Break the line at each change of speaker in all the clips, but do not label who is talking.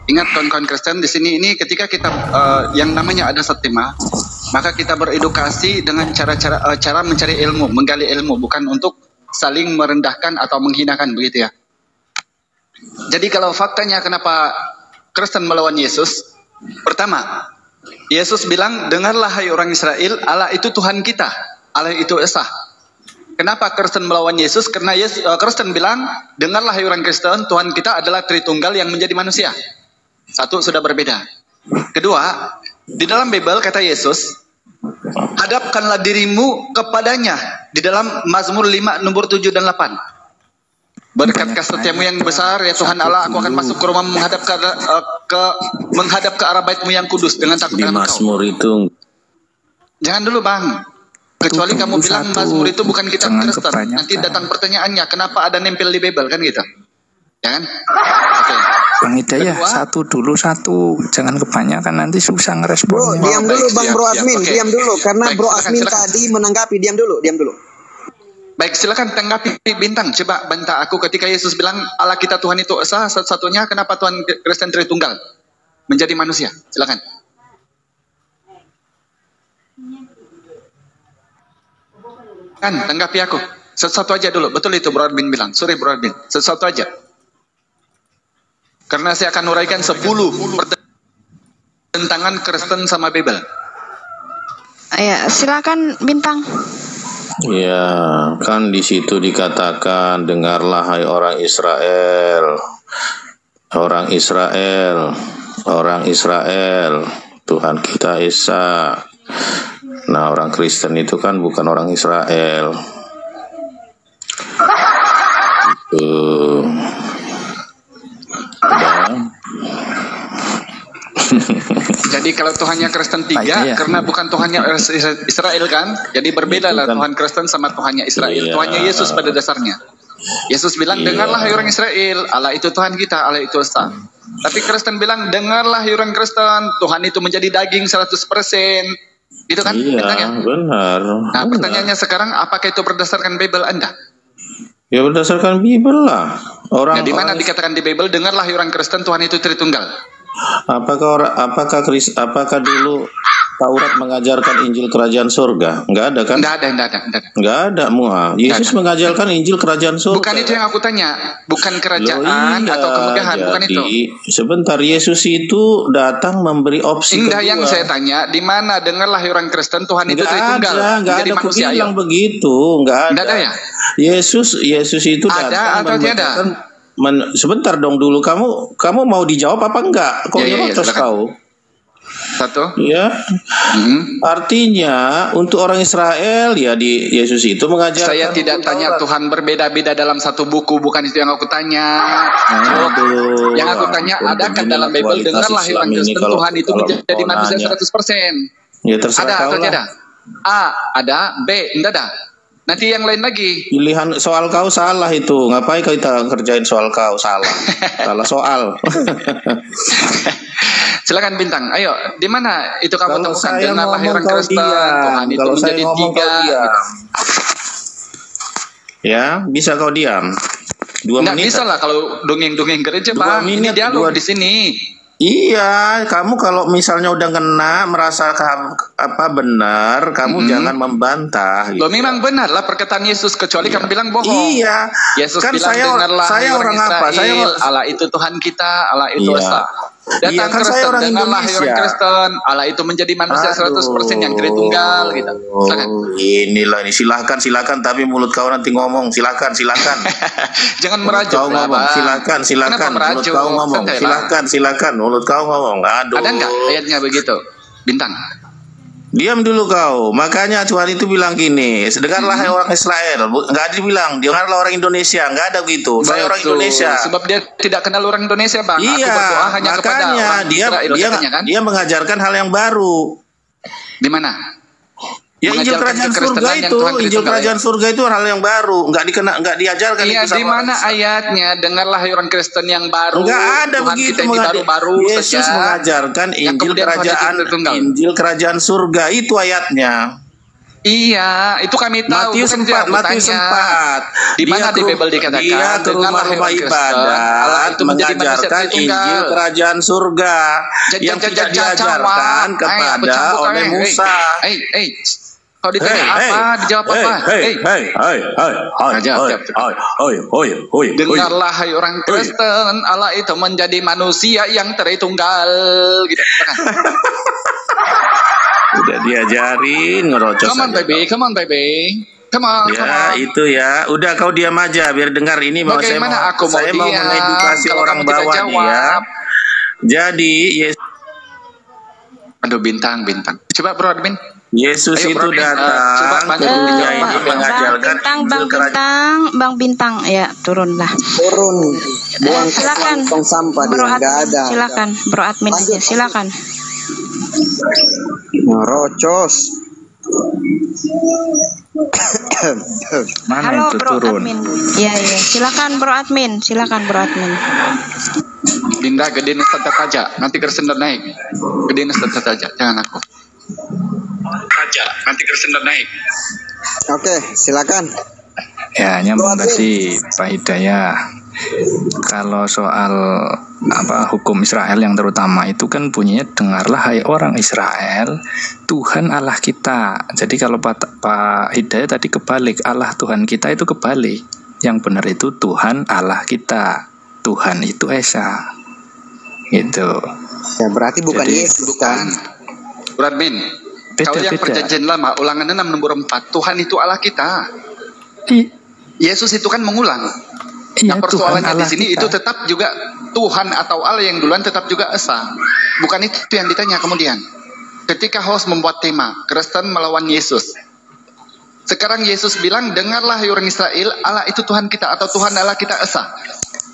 Ingat kawan-kawan Kristen di sini ini ketika kita yang namanya ada Satima, maka kita beredukasi dengan cara mencari ilmu, menggali ilmu, bukan untuk saling merendahkan atau menghinakan, begitu ya. Jadi kalau faktanya kenapa Kristen melawan Yesus, pertama, Yesus bilang, dengarlah hai orang Israel, Allah itu Tuhan kita, Allah itu Esa. Kenapa Kristen melawan Yesus? Karena Kristen bilang, dengarlah hai orang Kristen, Tuhan kita adalah Tritunggal yang menjadi manusia. Satu, sudah berbeda. Kedua, di dalam Bible kata Yesus, hadapkanlah dirimu kepadanya. Di dalam Mazmur 5, nomor 7 dan 8. Berkat kasih-Mu yang besar, ya Tuhan Allah, aku akan masuk ke rumah menghadap ke arah bait-Mu yang kudus dengan takut
di
akan
Mazmur
Engkau.
itu.
Jangan dulu Bang. Kecuali kamu bilang Mazmur itu bukan kitab Kristen. Nanti datang pertanyaannya, kenapa ada nempel di Bible, kan gitu. Ya kan? Oke.
Bang Hidayah, satu dulu, jangan kebanyakan, nanti susah ngeresponnya.
Bro, diam dulu Bang Bro Admin,
Okay.
diam dulu, karena
Baik,
Bro
silakan,
Admin
silakan.
tadi menanggapi, diam dulu.
Baik, silakan tanggapi Bintang. Coba bantah aku ketika Yesus bilang Allah kita Tuhan itu Esa, satu-satunya, kenapa Tuhan Kristen Tritunggal menjadi manusia? Silakan. Kan, tanggapi aku. Satu aja dulu. Betul itu Bro Admin bilang. Sorry Bro Admin. Satu aja. Karena saya akan uraikan 10 pertentangan Kristen sama Bible.
Ya, silakan Bintang.
Ya, kan di situ dikatakan, dengarlah hai orang Israel. Orang Israel, Tuhan kita Esa. Nah, orang Kristen itu kan bukan orang Israel. Itu.
Jadi kalau Tuhannya Kristen 3,
ya.
karena bukan Tuhannya Israel kan, jadi berbeda lah Tuhan Kristen sama Tuhannya Israel.
Iya.
Tuhannya Yesus pada dasarnya. Yesus bilang, dengarlah hai orang Israel, Allah itu Tuhan kita, Allah itu Esa. Tapi Kristen bilang, dengarlah hai orang Kristen, Tuhan itu menjadi daging 100%. Gitu kan?
Iya, benar.
Nah, pertanyaannya sekarang, apakah itu berdasarkan Bible Anda?
Ya berdasarkan Bible lah.
Nah, di mana dikatakan di Bible, dengarlah hai orang Kristen, Tuhan itu Tritunggal.
Apakah dulu Taurat mengajarkan Injil Kerajaan Surga? Enggak ada kan? Enggak ada muha. Yesus mengajarkan Injil Kerajaan Surga.
Bukan itu yang aku tanya. Bukan kerajaan atau kemegahan, bukan itu.
Sebentar, Yesus itu datang memberi opsi
Indah
kedua.
yang saya tanya, di mana dengarlah orang Kristen Tuhan itu Tritunggal
Enggak ada
manusia.
bilang begitu, enggak ada.
Ya?
Yesus itu datang
atau tidak?
Sebentar dong dulu, kamu mau dijawab apa enggak? Kok nyerocos kau?
Satu.
Ya. Artinya untuk orang Israel ya di Yesus itu mengajarkan.
Saya tidak tanya Tuhan berbeda-beda dalam satu buku, bukan itu yang aku tanya. Yang aku tanya, adakah dalam Bible dengarlah orang Kristen Tuhan itu menjadi manusia 100%?
Ya terserah
ada
kau
atau
lah.
tidak? A, ada, B, tidak ada. Nanti yang lain lagi.
Pilihan soal kau salah itu. Ngapain kita kerjain soal kau salah? Salah soal.
Silakan Bintang. Ayo, di mana itu kamu
Kalau
temukan
saya
dengarlah
ngomong
orang
kau
Kristen
diam.
Tuhan itu
Kalau saya
menjadi
ngomong
3
kau diam.
gitu.
Ya, bisa kau diam. 2
Nggak
menit.
bisa lah kalau dongeng-dongeng gereja
2
Bang. Ini
menit,
dialog
2
di sini.
Iya, kamu kalau misalnya udah kena merasa benar, kamu jangan membantah.
Loh, memang benar lah perkataan Yesus, kecuali kamu bilang bohong.
Iya.
Yesus
Kan
bilang dengarlah
saya orang apa?
Israel, Allah itu Tuhan kita, Allah itu
Iya.
Esa. Datang
Iya, kan saya
Kristen,
orang
dengarlah
Indonesia.
orang Kristen, Allah itu menjadi manusia 100% yang Tritunggal gitu. Silakan.
Ini silakan tapi mulut kau nanti ngomong. Silakan.
Jangan merajuk
Kau
lah,
ngomong.
Bang.
Silakan.
Kenapa
Mulut
merajuk?
kau ngomong.
Santai lah.
Silakan. Mulut kau ngomong. Aduh.
Ada nggak ayatnya begitu? Bintang.
Diam dulu kau. Makanya Tuhan itu bilang gini, dengarlah hai orang Israel. Enggak ada dibilang, dengarlah orang Indonesia. Enggak ada begitu. Saya orang Indonesia.
Sebab dia tidak kenal orang Indonesia, Bang.
Iya,
aku berdoa hanya kepada
makanya
orang Israel, katanya, kan?
dia mengajarkan hal yang baru.
Di mana?
Ya Injil
Mengajarkan
Kerajaan Surga
kekristenan yang
itu,
Tuhan
Injil
Tritunggal,
Kerajaan Surga itu hal yang baru, enggak diajarkan
Iya,
itu sama.
di mana ayatnya? Dengarlah hai orang Kristen yang baru.
Enggak ada
Tuhan
begitu.
kita ini baru-baru
Yesus
saja.
mengajarkan
Yang
Injil
kemudian Tuhan itu Tritunggal.
Kerajaan Surga itu ayatnya.
Iya, itu kami tahu.
Matius 4, Matius 4.
Di mana di Bible dikatakan
dia ke rumah-rumah ibadat mengajarkan Injil kerajaan surga yang tidak diajarkan kepada oleh Musa.
Kalau ditanya apa, dijawab apa? Dengarlah hai orang Kristen, Allah itu menjadi manusia yang Tritunggal, gitu.
Udah diajarin ngerocos.
Come on baby. Come on.
Itu ya. Udah kau diam aja biar dengar ini.
Bagaimana aku mau
saya mau
diam
mengedukasi
kalau
orang
kamu tidak
bawah nih ya.
jawab?
Jadi
Aduh bintang. Coba bro admin.
Yesus
Ayo,
itu
bro,
datang ke dunia ini mengajarkan Injil kerajaan.
Bang Bintang, ya turunlah.
Turun. Buang
Silakan.
tong sampah
Bro
dia nggak
admin,
ada.
silakan. Bro admin,
Lanjut.
silakan.
Rocos.
Mana
Halo
itu
Bro
turun?
admin. Iya. Silakan Bro admin.
Dinda gede Santa Taja. Nanti kersendar naik. Gede Santa Taja. Jangan aku. Taja. Nanti kersendar naik.
Oke, silakan.
Ya, nyambung tadi Pak Hidayah. Kalau soal hukum Israel yang terutama itu kan bunyinya, dengarlah hai orang Israel, Tuhan Allah kita. Jadi kalau Pak Hidayah tadi kebalik, Allah Tuhan kita itu kebalik. Yang benar itu Tuhan Allah kita. Tuhan itu Esa. Gitu.
Ya berarti bukan
Jadi,
Yesus kan?
Bradmin. Kalau yang perjanjian lama, ulangan 6 nomor 4, Tuhan itu Allah kita. Yesus itu kan mengulang.
Iya,
Nah persoalannya
Tuhan
di sini
Allah kita.
itu tetap juga Tuhan atau Allah yang duluan tetap juga Esa. Bukan itu yang ditanya kemudian. Ketika host membuat tema Kristen melawan Yesus. Sekarang Yesus bilang, dengarlah hai orang Israel, Allah itu Tuhan kita atau Tuhan Allah kita Esa.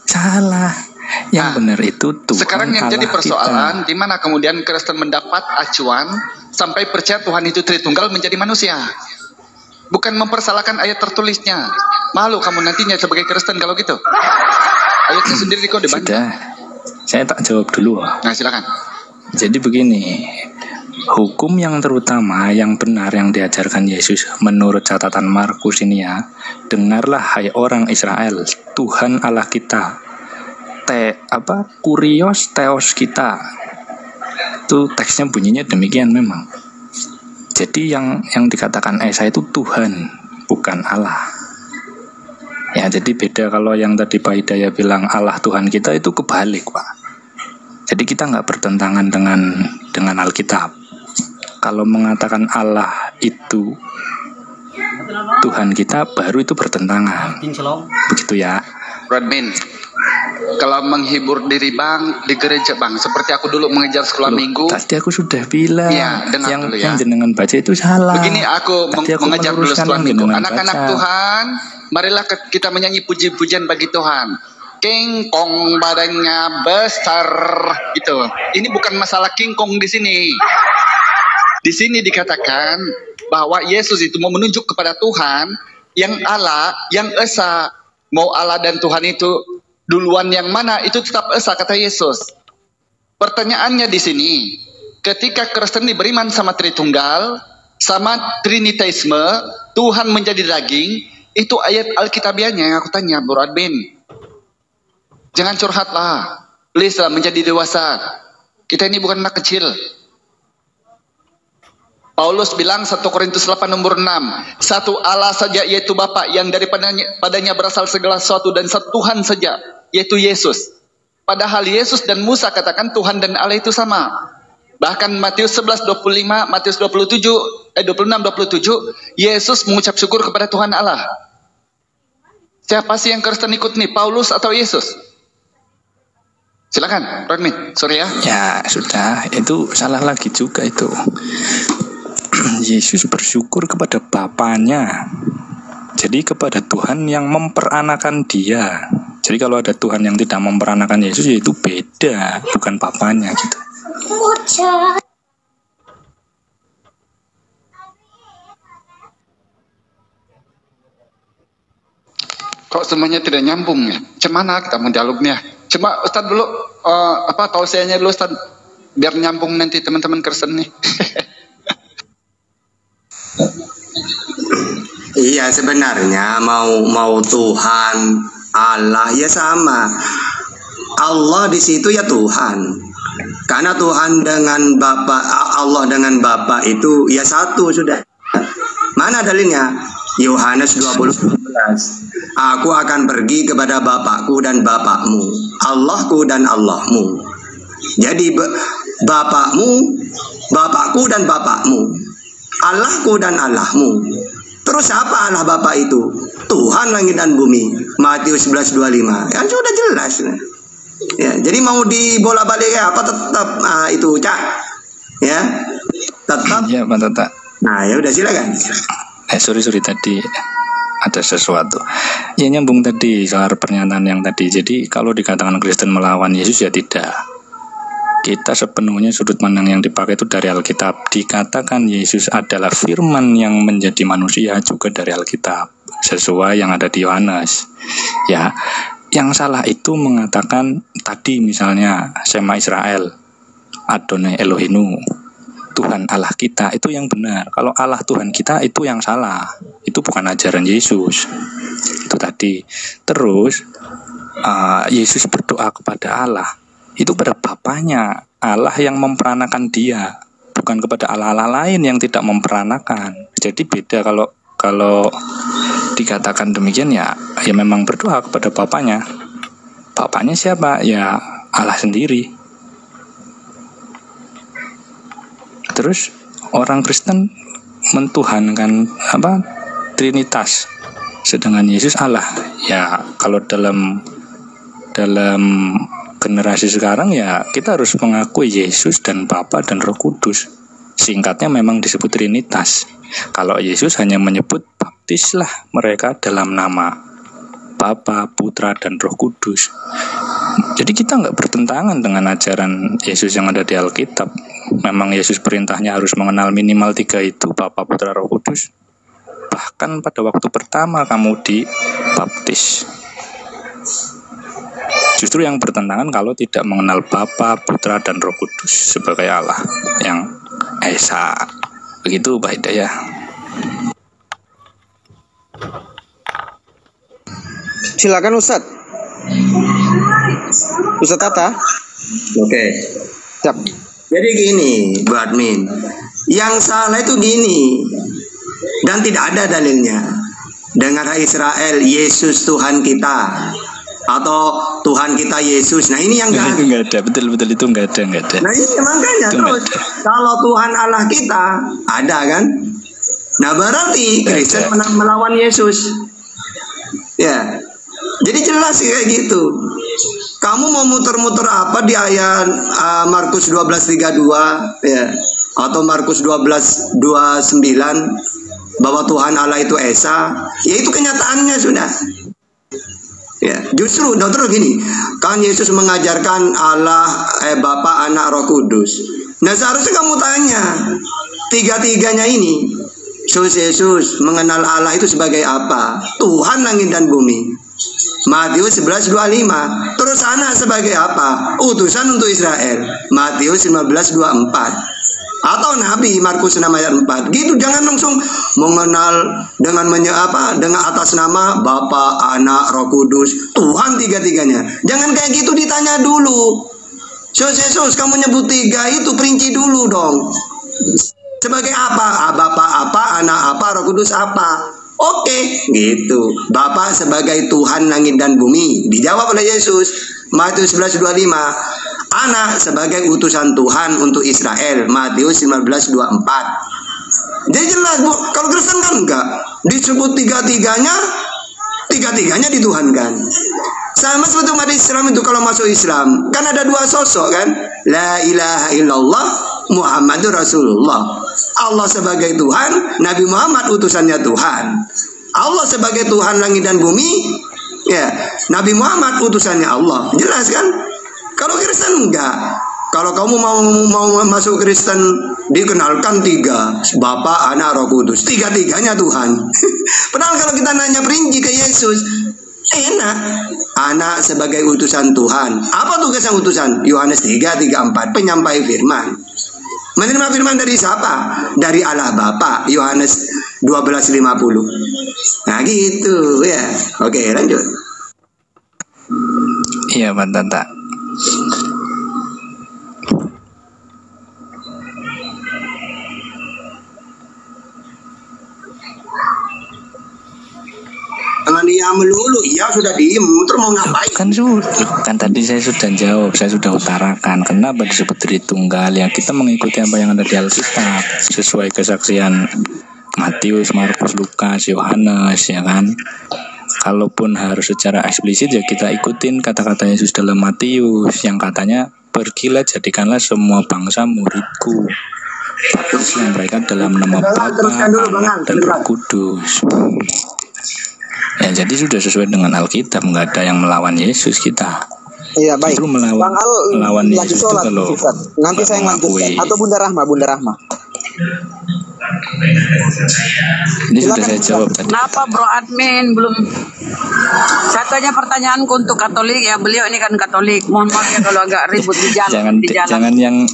Salah. Yang benar itu Tuhan.
Sekarang yang
Allah
jadi persoalan,
kita.
di mana kemudian Kristen mendapat acuan sampai percaya Tuhan itu Tritunggal menjadi manusia. Bukan mempersalahkan ayat tertulisnya. Malu kamu nantinya sebagai Kristen kalau gitu. Ayatnya sendiri kok dibaca.
Sudah. Saya tak jawab dulu.
Nah silakan.
Jadi begini, hukum yang terutama, yang benar yang diajarkan Yesus menurut catatan Markus ini ya, dengarlah hai orang Israel, Tuhan Allah kita. Kurios Theos kita. Itu teksnya bunyinya demikian memang. Jadi yang dikatakan Esa itu Tuhan, bukan Allah. Ya, jadi beda kalau yang tadi Pak Hidayah bilang Allah Tuhan kita, itu kebalik, Pak. Jadi kita nggak bertentangan dengan Alkitab. Kalau mengatakan Allah itu Tuhan kita, baru itu bertentangan. Begitu ya.
Bradmin, kalau menghibur diri bang di gereja bang, seperti aku dulu mengejar sekolah minggu.
Tadi aku sudah bilang,
ya, dengar dulu ya.
Yang jenengan baca itu salah.
Begini aku mengejar dulu sekolah minggu. Anak-anak
baca.
Tuhan, marilah kita menyanyi puji-pujian bagi Tuhan. King Kong badannya besar, gitu. Ini bukan masalah King Kong di sini. Di sini dikatakan bahwa Yesus itu mau menunjuk kepada Tuhan yang Allah, yang Esa. Mau Allah dan Tuhan itu duluan yang mana, itu tetap Esa kata Yesus. Pertanyaannya di sini, ketika Kristen beriman sama Tritunggal, sama Trinitaisme, Tuhan menjadi daging, itu ayat Alkitabiahnya yang aku tanya, Bro Admin. Jangan curhat lah, please lah menjadi dewasa. Kita ini bukan anak kecil. Paulus bilang 1 Korintus 8 nomor 6, satu Allah saja yaitu Bapa yang daripadanya berasal segala sesuatu, dan satu Tuhan saja yaitu Yesus. Padahal Yesus dan Musa katakan Tuhan dan Allah itu sama. Bahkan Matius 11:25, Matius 26:27, Yesus mengucap syukur kepada Tuhan Allah. Siapa sih yang Kristen ikut nih, Paulus atau Yesus? Silakan, Rodmin, sorry ya.
Ya sudah, itu salah lagi juga itu. Yesus bersyukur kepada Bapaknya. Jadi kepada Tuhan yang memperanakan dia. Jadi kalau ada Tuhan yang tidak memperanakan Yesus, ya itu beda, bukan Bapaknya gitu.
Kok semuanya tidak nyambung ya? Cemana kita mendialognya? Coba Ustadz dulu, tausiahnya dulu Ustadz, biar nyambung nanti teman-teman Kristen nih.
Iya, sebenarnya mau Tuhan, Allah ya sama. Allah di situ ya Tuhan. Karena Tuhan dengan Bapa, Allah dengan Bapa itu ya satu sudah. Mana dalilnya? Yohanes 20:11. Aku akan pergi kepada Bapakku dan Bapakmu, Allahku dan Allahmu. Jadi Bapakmu, Bapakku dan Bapakmu, Allahku dan Allahmu. Terus apa Allah Bapa itu? Tuhan langit dan bumi. Matius 11:25. Kan sudah jelas. Ya, jadi mau dibolak-balik apa tetap itu Cak. Ya. Tetap.
Iya, Pak Tata.
Nah, ya udah silakan.
Sorry tadi ada sesuatu. Ya nyambung tadi soal pernyataan yang tadi. Jadi kalau dikatakan Kristen melawan Yesus ya tidak. Kita sepenuhnya sudut pandang yang dipakai itu dari Alkitab. Dikatakan Yesus adalah firman yang menjadi manusia juga dari Alkitab, sesuai yang ada di Yohanes. Ya, yang salah itu mengatakan tadi misalnya Shema Israel, Adonai Elohinu, Tuhan Allah kita, itu yang benar. Kalau Allah Tuhan kita itu yang salah. Itu bukan ajaran Yesus. Itu tadi. Terus Yesus berdoa kepada Allah. Itu pada Bapaknya, Allah yang memperanakan dia, bukan kepada Allah-Allah lain yang tidak memperanakan. Jadi beda kalau dikatakan demikian ya memang berdoa kepada Bapaknya. Bapaknya siapa? Ya Allah sendiri. Terus orang Kristen mentuhankan Trinitas, sedangkan Yesus Allah. Ya kalau dalam generasi sekarang ya kita harus mengakui Yesus dan Bapa dan Roh Kudus. Singkatnya memang disebut Trinitas. Kalau Yesus hanya menyebut baptislah mereka dalam nama Bapa, Putra, dan Roh Kudus. Jadi kita nggak bertentangan dengan ajaran Yesus yang ada di Alkitab. Memang Yesus perintahnya harus mengenal minimal 3 itu, Bapa, Putra, Roh Kudus. Bahkan pada waktu pertama kamu dibaptis. Justru yang bertentangan kalau tidak mengenal Bapa, Putra, dan Roh Kudus sebagai Allah yang Esa. Begitu Pak Hidayah.
Silakan Ustadz. Ustadz Tata.
Oke.
Siap.
Jadi gini, Bu Admin. Yang salah itu gini. Dan tidak ada dalilnya. Dengar Israel, Yesus Tuhan kita. Atau Tuhan kita Yesus. Nah ini yang
itu nggak ada, betul itu nggak ada.
Nah ini makanya
itu
terus kalau Tuhan Allah kita ada kan? Nah berarti Kristen melawan Yesus. Ya, jadi jelas kayak gitu. Kamu mau muter-muter apa di ayat Markus 12:32 ya, atau Markus 12:29 bahwa Tuhan Allah itu Esa? Ya itu kenyataannya sudah. Ya, justru terus gini, kan Yesus mengajarkan Allah, Bapa, Anak, Roh Kudus. Nah seharusnya kamu tanya, tiga-tiganya ini, Yesus mengenal Allah itu sebagai apa? Tuhan langit dan bumi. Matius 11:25. Terus Anak sebagai apa? Utusan untuk Israel. Matius 15:24. Atau Nabi Markus 6:4. Gitu, jangan langsung mengenal dengan dengan atas nama Bapa, Anak, Roh Kudus, Tuhan tiga-tiganya. Jangan kayak gitu, ditanya dulu. Yesus, kamu nyebut 3 itu perinci dulu dong. Sebagai apa? Bapa apa, Anak apa, Roh Kudus apa? Oke, gitu. Bapa sebagai Tuhan langit dan bumi. Dijawab oleh Yesus. Matius 11:25. Anak sebagai utusan Tuhan untuk Israel. Matius 15:24. Jadi jelas, Bu. Kalau Kristen kan enggak. Disebut tiga-tiganya dituhankan. Sama seperti umat Islam itu kalau masuk Islam. Kan ada 2 sosok kan. La ilaha illallah Muhammadur Rasulullah. Allah sebagai Tuhan, Nabi Muhammad utusannya Tuhan. Allah sebagai Tuhan langit dan bumi, ya, Nabi Muhammad utusannya Allah. Jelas kan? Kalau Kristen enggak. Kalau kamu mau masuk Kristen, dikenalkan 3, Bapa, Anak, Roh Kudus. Tiga-tiganya Tuhan. Padahal kalau kita nanya perinci ke Yesus, enak. Anak sebagai utusan Tuhan. Apa tugas yang utusan? Yohanes 3:34, penyampai firman. Menerima firman dari siapa? Dari Allah Bapa. Yohanes 12:50. Nah gitu ya. Oke, lanjut.
Iya Pak Tata.
Jangan diam melulu. Iya sudah diem. Terus mau ngapain?
Kan tadi saya sudah jawab, saya sudah utarakan kenapa disebut Tritunggal. Ya kita mengikuti apa yang ada di Alkitab sesuai kesaksian Matius, Markus, Lukas, Yohanes, ya kan. Kalaupun harus secara eksplisit ya kita ikutin kata-kata Yesus dalam Matius yang katanya, pergilah jadikanlah semua bangsa muridku, baptislah mereka dalam nama Bapa, Anak, dan Roh Kudus. Ya jadi sudah sesuai dengan Alkitab, nggak ada yang melawan Yesus kita.
Iya baik.
Justru melawan
lagi
Yesus itu
sholat,
kalau
Ustaz. Nanti saya lanjutkan. Atau Bunda Rahma.
Ini sudah saya jawab tadi.
Kenapa Bro Admin belum? Satunya pertanyaanku untuk Katolik ya, beliau ini kan Katolik. Mohon maaf ya kalau agak ribut di jalan.
Jangan yang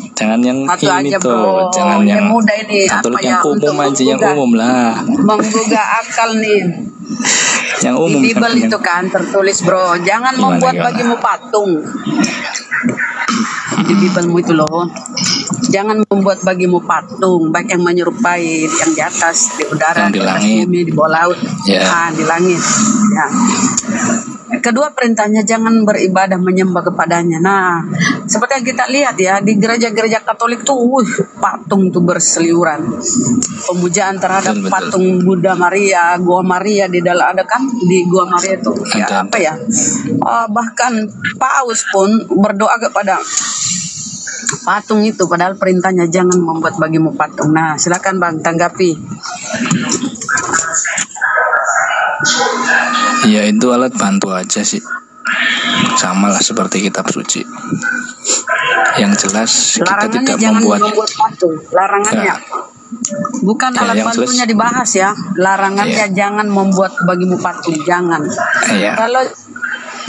Satu
ini
aja,
tuh,
Bro.
jangan yang
muda ini
Katolik
apa
yang
ya,
umum aja, yang umum lah.
Menggugah akal nih.
Yang umum
Di Bible
yang
itu kan tertulis, Bro, jangan membuat bagimu patung. Di Biblemu itu loh, jangan membuat bagimu patung, baik yang menyerupai yang di atas, di udara,
yang di
atas
langit,
bumi, di bawah laut, di langit. Ya. Kedua perintahnya jangan beribadah menyembah kepadanya. Nah, seperti yang kita lihat ya di gereja-gereja Katolik tuh, patung tuh berseliuran. Pemujaan terhadap patung Buddha Maria, Gua Maria di dalam ada kan di Gua Maria itu ya apa ya? Bahkan Paus pun berdoa kepada patung itu, padahal perintahnya jangan membuat bagimu patung. Nah, silakan Bang tanggapi.
Ya itu alat bantu aja sih, sama lah seperti kitab suci. Yang jelas kita tidak membuat
patung. Larangannya bukan
ya,
alat bantunya dibahas ya. Larangannya jangan membuat bagimu patung, jangan. Kalau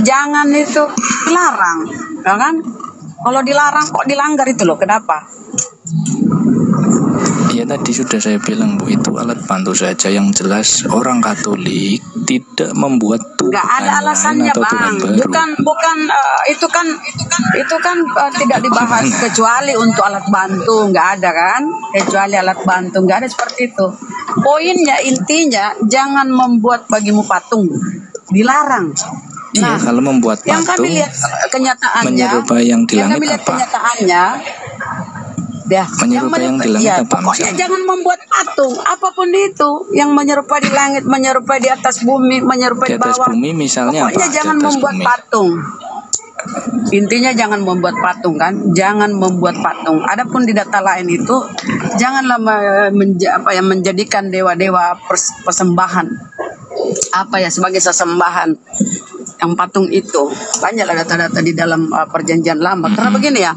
jangan itu dilarang, ya kan? Kalau dilarang kok dilanggar itu loh, kenapa?
Ya tadi sudah saya bilang Bu, itu alat bantu saja. Yang jelas orang Katolik tidak membuat Tuhan
nggak ada alasannya
atau
Bang. Bukan itu kan tidak dibahas kecuali untuk alat bantu, nggak ada kan? Kecuali alat bantu, nggak ada seperti itu. Poinnya intinya jangan membuat bagimu patung, dilarang.
Iya, kalau membuat patung,
yang kami lihat kenyataannya,
menyerupai yang di langit apa?
Kenyataannya, menyerupai yang di langit apa? Pokoknya jangan membuat patung, apapun itu yang menyerupai di langit, menyerupai di atas bumi, menyerupai di bawah.
Bumi misalnya
pokoknya
apa?
Jangan membuat patung. Intinya jangan membuat patung kan, jangan membuat patung. Adapun di data lain itu janganlah menjadikan dewa-dewa persembahan sebagai sesembahan. Yang patung itu banyaklah data-data di dalam perjanjian lama. Karena begini ya,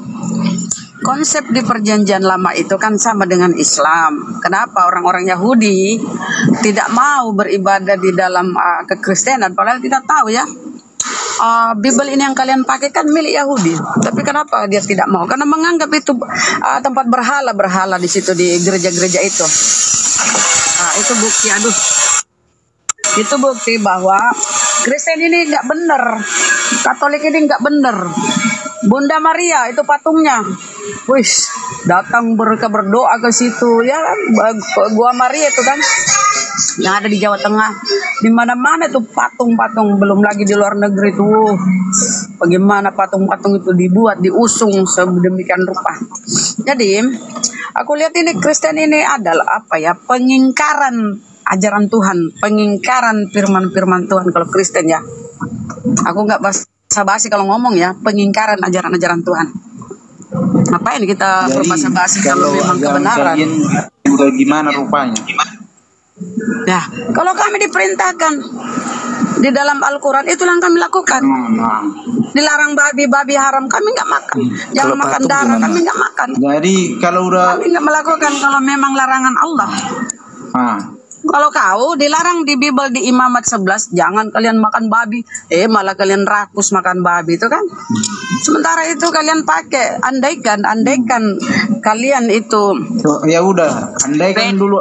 konsep di perjanjian lama itu kan sama dengan Islam. Kenapa orang-orang Yahudi tidak mau beribadah di dalam kekristenan? Padahal kita tahu ya, Bible ini yang kalian pakai kan milik Yahudi. Tapi kenapa dia tidak mau? Karena menganggap itu tempat berhala di situ di gereja-gereja itu. Itu bukti, itu bukti bahwa Kristen ini nggak bener, Katolik ini nggak bener. Bunda Maria itu patungnya, datang berdoa ke situ ya, Gua Maria itu kan yang ada di Jawa Tengah, di mana-mana itu patung-patung, belum lagi di luar negeri tuh, bagaimana patung-patung itu dibuat, diusung sedemikian rupa. Jadi aku lihat ini Kristen ini adalah pengingkaran ajaran Tuhan, pengingkaran firman-firman Tuhan kalau Kristen ya. Aku nggak basa-basi kalau ngomong ya, pengingkaran ajaran-ajaran Tuhan. Ngapain kita berbasa-basi kalau memang kebenaran?
Gimana rupanya?
Ya, kalau kami diperintahkan di dalam Al-Quran, itulah yang kami lakukan. Dilarang babi haram, kami nggak makan. Jangan makan darah, kami nggak makan.
Jadi kalau
kami nggak melakukan kalau memang larangan Allah. Kalau kau dilarang di Bible di Imamat 11, jangan kalian makan babi, malah kalian rakus makan babi itu kan. Sementara itu kalian pakai, andaikan kalian itu
ya udah, andaikan dulu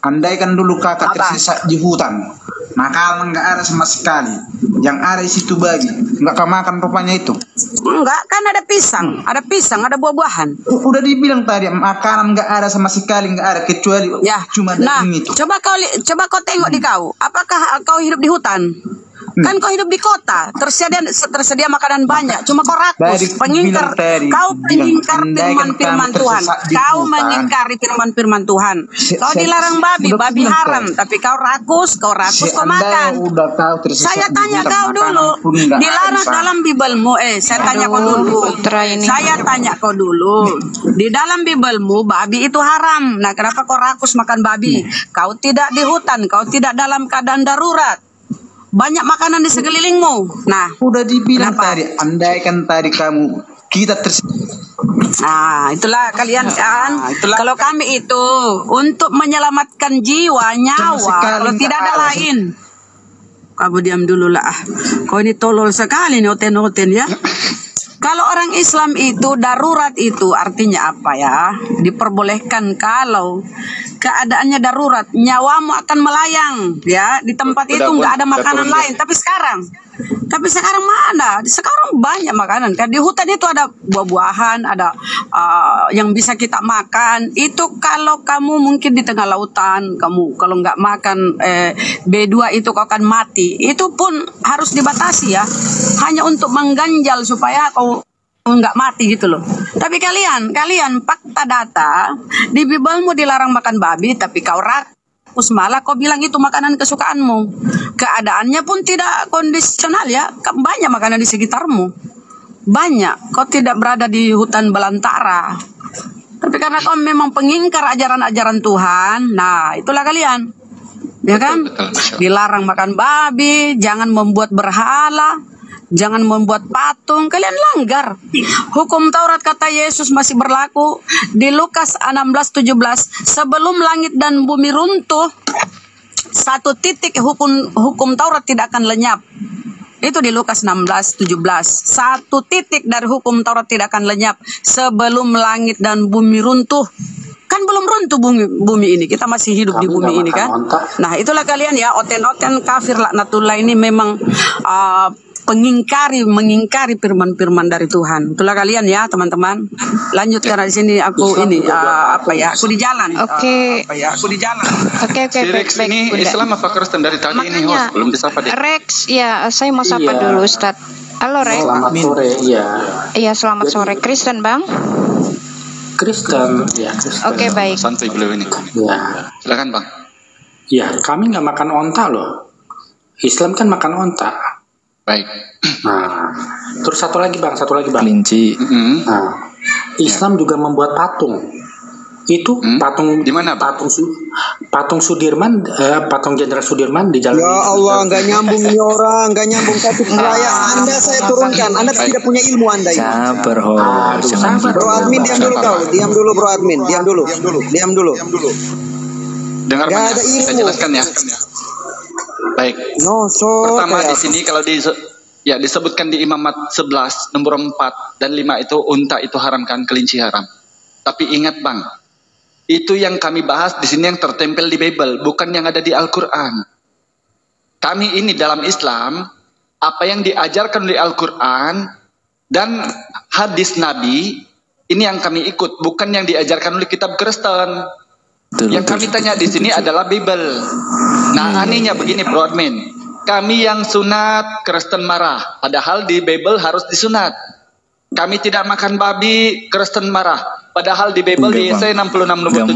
andaikan dulu kakak
Apa?
tersesat di hutan, makanan nggak ada sama sekali, yang ada di situ bagi, nggak kau makan rupanya itu.
Enggak, kan ada pisang, ada buah-buahan.
Udah dibilang tadi makanan nggak ada sama sekali, nggak ada kecuali
Ya.
cuma
Nah,
daging itu.
coba kau tengok di kau. Apakah kau hidup di hutan? Kan kau hidup di kota, tersedia makanan banyak. Cuma kau rakus, pengingkar. Kau pengingkar firman-firman Tuhan. Kau mengingkari firman-firman Tuhan. Kau dilarang babi haram, tapi kau rakus, kau makan. Saya tanya kau dulu, dilarang dalam Bibelmu. Saya tanya kau dulu. Saya tanya kau dulu. Di dalam Bibelmu babi itu haram. Nah, kenapa kau rakus makan babi? Kau tidak di hutan, kau tidak dalam keadaan darurat. Banyak makanan di sekelilingmu. Nah,
udah dibilang tadi, andaikan tadi kamu kita
Nah, itulah kalian kan. Kalau kami itu untuk menyelamatkan jiwa, nyawa, kalau tidak ada lain. Kamu diam dulu lah. Kau ini tolol sekali nih, oten-oten ya. Kalau orang Islam itu darurat itu artinya apa ya? Diperbolehkan kalau keadaannya darurat, nyawamu akan melayang ya. Di tempat itu nggak ada makanan lain. Tapi sekarang mana? Sekarang banyak makanan kan. Di hutan itu ada buah-buahan, ada yang bisa kita makan. Itu kalau kamu mungkin di tengah lautan, kamu kalau nggak makan B2 itu kau akan mati. Itu pun harus dibatasi ya. Hanya untuk mengganjal supaya kau nggak mati gitu loh. Tapi kalian fakta data di Bibelmu dilarang makan babi, tapi kau rakus malah kau bilang itu makanan kesukaanmu. Keadaannya pun tidak kondisional ya. Banyak makanan di sekitarmu. Banyak. Kau tidak berada di hutan belantara. Tapi karena kau memang pengingkar ajaran-ajaran Tuhan, nah itulah kalian. Ya kan? Dilarang makan babi, jangan membuat berhala, jangan membuat patung. Kalian langgar. Hukum Taurat kata Yesus masih berlaku di Lukas 16:17. Sebelum langit dan bumi runtuh, satu titik hukum Taurat tidak akan lenyap. Itu di Lukas 16:17. Satu titik dari hukum Taurat tidak akan lenyap sebelum langit dan bumi runtuh. Kan belum runtuh bumi ini, kita masih hidup di bumi ini kan. Nah, itulah kalian ya, oten-oten kafir laknatullah ini memang mengingkari firman-firman dari Tuhan. Itulah kalian ya, teman-teman. Lanjut karena di sini aku aku di jalan.
Oke.
Aku di jalan.
Oke,
Rex
baik,
ini
Bunda.
Islam apa Kristen dari tadi ini host belum disapa deh.
Rex, ya saya mau sapa dulu Ustadz. Halo Rex.
Selamat sore, iya.
Iya, selamat sore. Kristen Bang?
Kristen, ya Kristen.
Oke, baik.
Santai beliau ini.
Ya,
Silakan Bang.
ya kami nggak makan onta loh. Islam kan makan onta.
Baik.
Nah, terus satu lagi bang.
Kelinci.
Nah, Islam juga membuat patung. Itu patung
di mana, Bang?
Patung Sudirman, patung Jenderal Sudirman di Jalan.
Ya Allah, nggak nyambung nih orang, nggak nyambung topik perayaan. Anda saya turunkan, Anda tidak punya ilmu Anda ini.
Sabar host, jangan gitu.
Bro admin diam dulu kau, diam dulu bro admin, diam dulu.
Dengar
Nggak
Bang,
ada
saya
ilmu.
jelaskan ya. Baik.
No,
Pertama di sini kalau disebutkan di Imamat 11 nomor 4 dan 5 itu unta itu haramkan, kelinci haram. Tapi ingat Bang, itu yang kami bahas di sini yang tertempel di Bible, bukan yang ada di Al-Qur'an. Kami ini dalam Islam, apa yang diajarkan di Al-Qur'an dan hadis Nabi, ini yang kami ikut, bukan yang diajarkan oleh kitab Kristen. Yang kami tanya di sini adalah Bible. Nah, anehnya begini Bro Admin, kami yang sunat Kristen marah, padahal di Bible harus disunat. Kami tidak makan babi, Kristen marah, padahal di Bible di Yesaya 66 nomor 17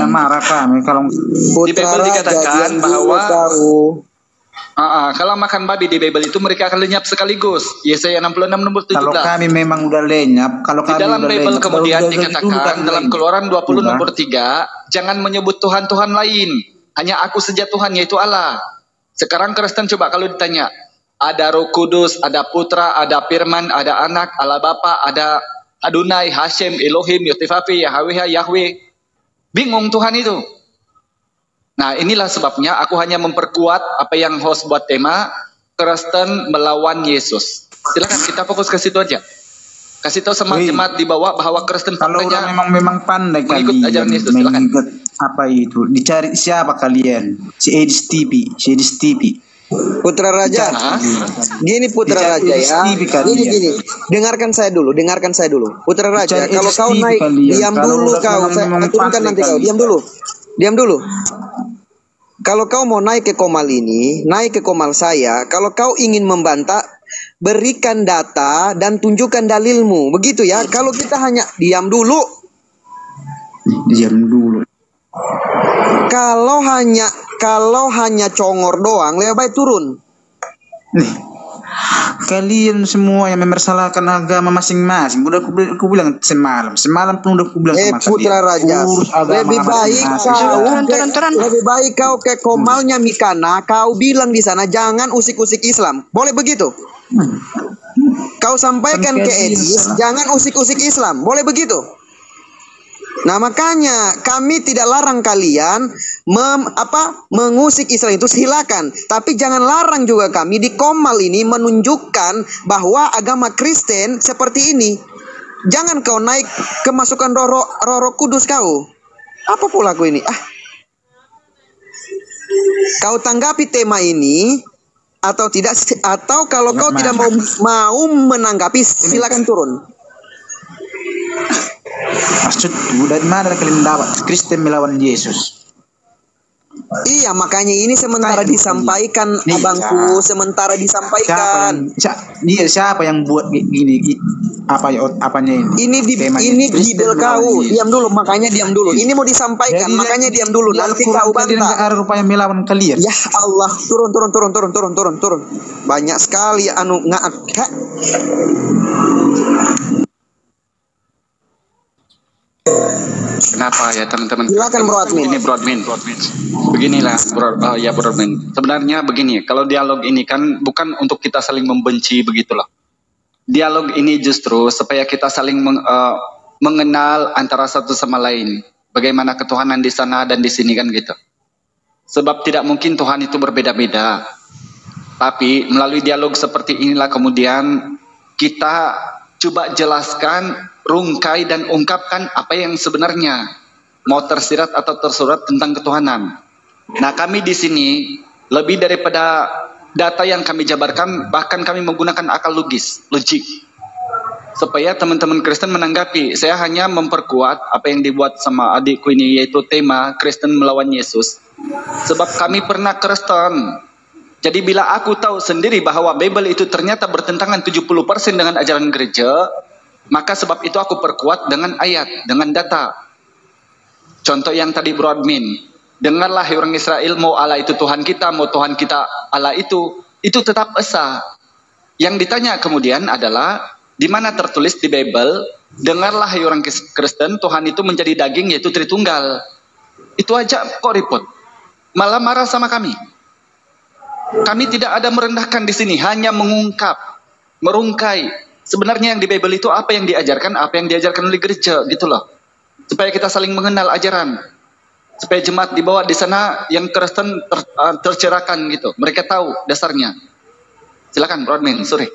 marah kami kalau
di Bible dikatakan bahwa kalau makan babi di Bible itu mereka akan lenyap sekaligus. Yesaya 66 nomor 17.
Kalau kami memang udah lenyap, kalau
di
kami
dalam
udah
Bible
lenyap,
kemudian
udah
dikatakan dalam Keluaran 20 nomor 3, jangan menyebut Tuhan-Tuhan lain, hanya aku saja Tuhan, yaitu Allah. Sekarang Kristen coba kalau ditanya, ada Roh Kudus, ada Putra, ada Firman, ada Anak, Allah Bapa, ada Adonai, Hashem, Elohim, Yotifafi, Yahweh. Bingung Tuhan itu. Nah, inilah sebabnya aku hanya memperkuat apa yang host buat tema Kristen melawan Yesus. Silakan kita fokus ke situ aja. Kasih tahu sama
Wih.
jemaat di bawah bahwa Kristen
Kalau
faktanya
orang memang pandai
mengikut
kalian
ajaran Yesus, silakan.
mengikut apa itu, dicari siapa kalian, si Edis TV.
Putra Raja.
Hah?
Gini Putra
Dicari
Raja ya.
STV kalian.
Gini. Dengarkan saya dulu. Putra Raja,
Dicari
kalau kau
STV
naik,
kalian.
diam
Kalau
dulu
udah
kau. Saya
memang
turunkan
pandai
nanti kau.
kalian.
Diam dulu. Kalau kau mau naik ke komal ini, naik ke komal saya. Kalau kau ingin membantah, berikan data dan tunjukkan dalilmu. Begitu ya. Kalau kita hanya diam dulu. Kalau hanya congor doang, lebih baik turun.
Nih, kalian semua yang mempersalahkan agama masing-masing. Udah aku bilang semalam pun udah aku bilang sama
Putra
kalian.
Raja,
Urus agama
lebih baik
masing-masing.
Turun.
lebih baik kau ke komalnya Mikana, kau bilang di sana jangan usik-usik Islam. Boleh begitu? Kau sampaikan ke Edis, jangan usik-usik Islam. Boleh begitu? Nah makanya kami tidak larang kalian mengusik Islam itu, silakan. Tapi jangan larang juga kami di komal ini menunjukkan bahwa agama Kristen seperti ini. Jangan kau naik kemasukan Roh Kudus kau. Apa pula aku ini? Kau tanggapi tema ini atau tidak? Atau kalau kau tidak mau menanggapi, silakan turun.
Maksud dari mana kalian dapat Kristen melawan Yesus?
Iya, makanya ini sementara disampaikan, abangku, sementara disampaikan.
Siapa yang buat gini? Apanya ini?
Ini Bible kau. Diam dulu, makanya diam dulu. Ini mau disampaikan, makanya diam dulu. Nanti kau bantah.
Ada rupanya melawan kalian.
Ya Allah, turun. Banyak sekali
Kenapa ya teman-teman?
Silakan Bro Admin.
Ini Bro Admin. Beginilah Bro Admin. Sebenarnya begini, kalau dialog ini kan bukan untuk kita saling membenci begitulah. Dialog ini justru supaya kita saling mengenal antara satu sama lain. Bagaimana ketuhanan di sana dan di sini kan gitu. Sebab tidak mungkin Tuhan itu berbeda-beda. Tapi melalui dialog seperti inilah kemudian kita coba jelaskan, rungkai dan ungkapkan apa yang sebenarnya mau tersirat atau tersurat tentang ketuhanan. Nah, kami di sini lebih daripada data yang kami jabarkan, bahkan kami menggunakan akal logik supaya teman-teman Kristen menanggapi. Saya hanya memperkuat apa yang dibuat sama adikku ini, yaitu tema Kristen melawan Yesus. Sebab kami pernah Kristen. Jadi bila aku tahu sendiri bahwa Bible itu ternyata bertentangan 70% dengan ajaran gereja, maka sebab itu aku perkuat dengan ayat, dengan data. Contoh yang tadi Bro Admin, dengarlah orang Israel, mau Allah itu Tuhan kita, mau Tuhan kita Allah itu tetap esa. Yang ditanya kemudian adalah, di mana tertulis di Bible, dengarlah orang Kristen, Tuhan itu menjadi daging yaitu Tritunggal. Itu aja kok ribut. Malah marah sama kami. Kami tidak ada merendahkan di sini, hanya mengungkap, merungkai. Sebenarnya yang di Bible itu apa yang diajarkan oleh gereja gitu loh. Supaya kita saling mengenal ajaran. Supaya jemaat di bawah di sana yang Kristen tercerahkan gitu. Mereka tahu dasarnya. Silakan Bro Admin, sorry.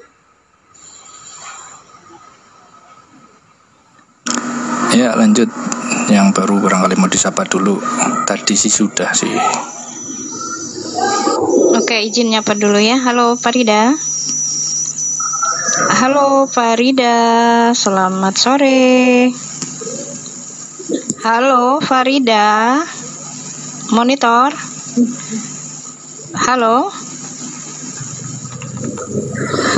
Ya lanjut, yang baru barangkali mau disapa dulu. Tadi sih sudah sih.
Oke, izin nyapa dulu ya. Halo Farida. Selamat sore. Halo Farida. Monitor. Halo.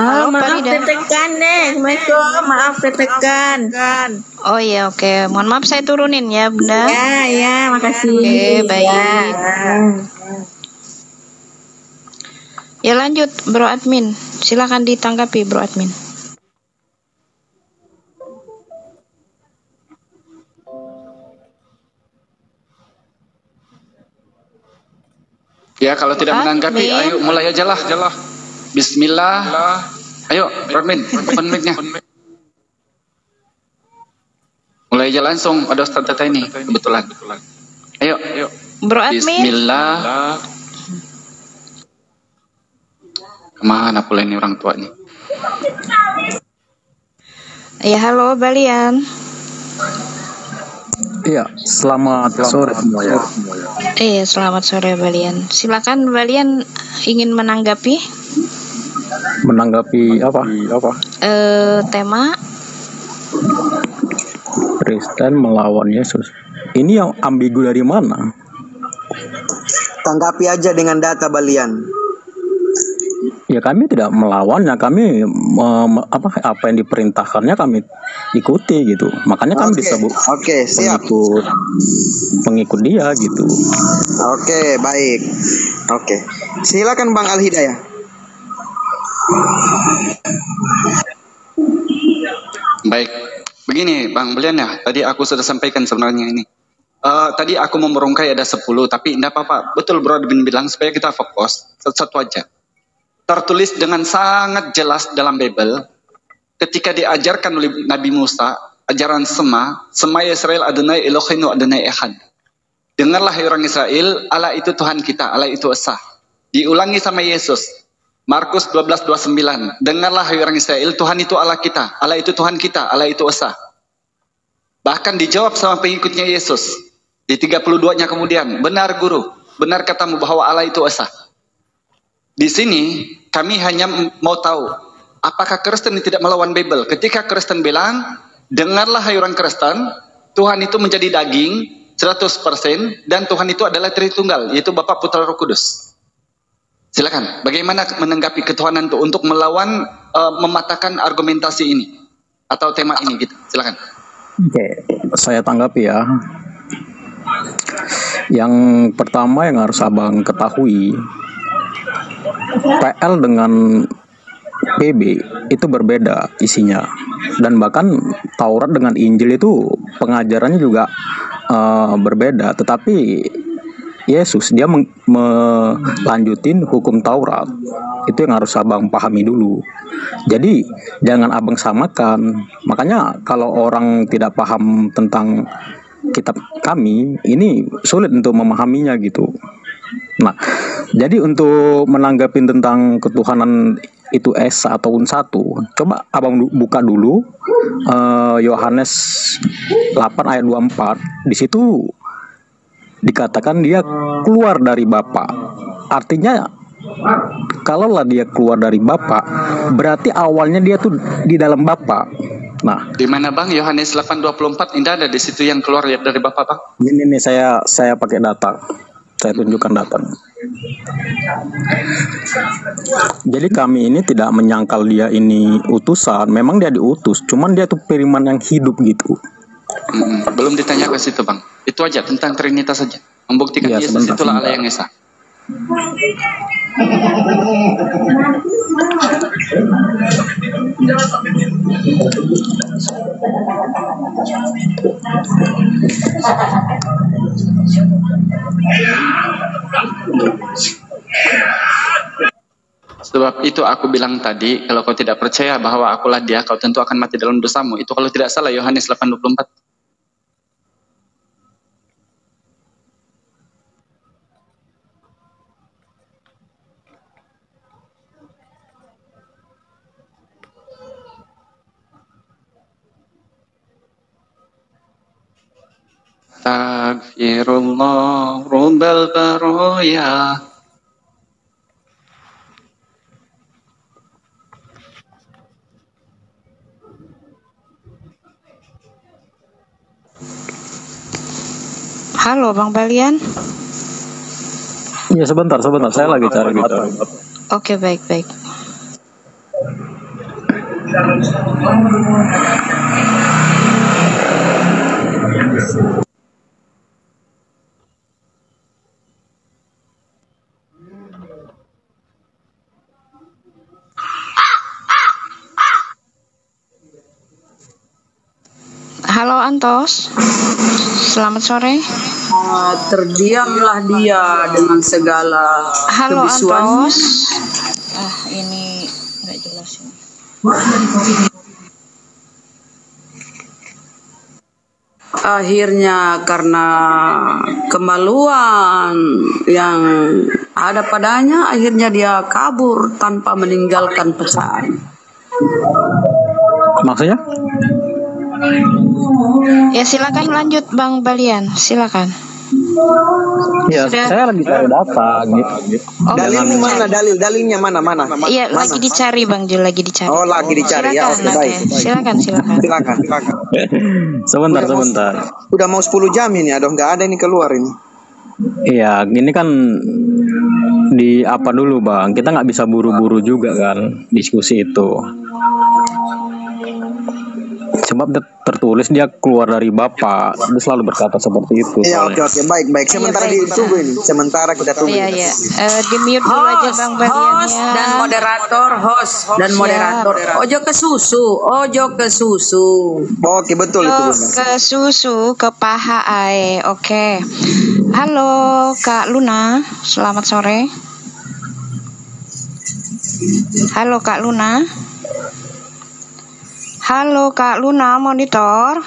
Maaf tertekan deh. Assalamualaikum, maaf tertekan.
Oh iya, oke. Mohon maaf saya turunin ya, Bunda.
Ya, makasih.
Oke, baik. Ya lanjut Bro Admin, silakan ditanggapi Bro Admin.
Ya kalau tidak menanggapi, ayo mulai aja lah. Bismillah. Ayo Bro Admin, open mic-nya. Mulai aja langsung, ada Ustaz Tata ini kebetulan. Ayo.
Bro Admin.
Bismillah. Kemana pula ini orang tuanya?
Ya, halo Balian.
Iya, selamat sore semuanya.
Iya, selamat sore Balian. Silakan Balian ingin menanggapi
apa?
Tema
Kristen melawan Yesus. Ini yang ambigu dari mana?
Tanggapi aja dengan data Balian.
Ya kami tidak melawannya, kami apa yang diperintahkannya kami ikuti gitu. Makanya kami disebut
siap.
pengikut dia gitu.
Oke, baik. Oke. Silakan Bang Al Hidayah.
Baik. Begini Bang Belian ya, tadi aku sudah sampaikan sebenarnya ini. Tadi aku mau merungkai ada 10, tapi tidak apa-apa. Betul Bro Admin bilang supaya kita fokus satu aja. Tertulis dengan sangat jelas dalam Bible ketika diajarkan oleh Nabi Musa ajaran Sema Israel Adonai Eloheinu Adonai Echad. Dengarlah hai orang Israel, Allah itu Tuhan kita, Allah itu Esa. Diulangi sama Yesus Markus 12:29. Dengarlah hai orang Israel, Tuhan itu Allah kita, Allah itu Tuhan kita, Allah itu Esa. Bahkan dijawab sama pengikutnya Yesus di 32-nya kemudian, benar guru, benar katamu bahwa Allah itu Esa. Di sini kami hanya mau tahu apakah Kristen tidak melawan Bible. Ketika Kristen bilang, dengarlah hai orang Kristen, Tuhan itu menjadi daging 100% dan Tuhan itu adalah Tritunggal, yaitu Bapa, Putra, Roh Kudus. Silakan, bagaimana menanggapi ketuhanan itu untuk melawan mematahkan argumentasi ini atau tema ini gitu. Silakan.
Oke, saya tanggapi ya. Yang pertama yang harus Abang ketahui, PL dengan PB itu berbeda isinya, dan bahkan Taurat dengan Injil itu pengajarannya juga berbeda. Tetapi Yesus dia melanjutin hukum Taurat, itu yang harus Abang pahami dulu. Jadi jangan Abang samakan. Makanya kalau orang tidak paham tentang kitab kami, ini sulit untuk memahaminya gitu. Nah, jadi untuk menanggapi tentang ketuhanan itu Esa ataupun satu, coba Abang buka dulu Yohanes 8 ayat 24. Di situ dikatakan dia keluar dari Bapa. Artinya kalaulah dia keluar dari Bapa, berarti awalnya dia tuh di dalam Bapa. Nah,
di mana Bang? Yohanes 8:24 tidak ada di situ yang keluar dari Bapa Bang?
Ini nih saya pakai data. Saya tunjukkan data. Jadi kami ini tidak menyangkal dia ini utusan, memang dia diutus, cuman dia tuh firman yang hidup gitu.
Belum ditanya ke situ Bang. Itu aja tentang Trinitas saja. Membuktikan
ya,
Yesus itulah Allah yang Esa. Sebab itu aku bilang tadi, kalau kau tidak percaya bahwa akulah dia, kau tentu akan mati dalam dosamu. Itu kalau tidak salah Yohanes 8:24. Astagfirullah Rabbal Baroya.
Halo Bang Balian.
Iya sebentar, saya lagi cari.
Oke, baik. Halo Antos, selamat sore.
Terdiamlah dia dengan segala
Halo
kebisuannya.
Antos. Ini nggak jelas ini.
Akhirnya karena kemaluan yang ada padanya, akhirnya dia kabur tanpa meninggalkan pesan.
Maksudnya?
Ya silakan lanjut Bang Balian, silakan.
Ya,
Sudah.
saya lagi cari data gitu.
Oh,
Dalilnya mana? Dalilnya mana?
Iya, lagi dicari Bang Jul, lagi dicari.
Oh, lagi dicari ya.
Silakan,
Oke, baik.
silakan.
Silakan.
Sebentar.
Udah mau 10 jam ini, aduh nggak ada ini keluar ini.
Iya, ini kan di apa dulu Bang? Kita nggak bisa buru-buru juga kan diskusi itu. Sebab tertulis dia keluar dari Bapak, dia selalu berkata seperti itu.
Iya, oke, baik. Sementara ditunggu ini. Sementara kita tunggu.
Iya. Di mute dulu aja Bang Balian
Host
ya.
dan moderator. Ojo ke susu.
Oke, betul itu.
Ke susu, ke paha ae. Oke. Halo Kak Luna, selamat sore. Halo Kak Luna. Halo Kak Luna, monitor.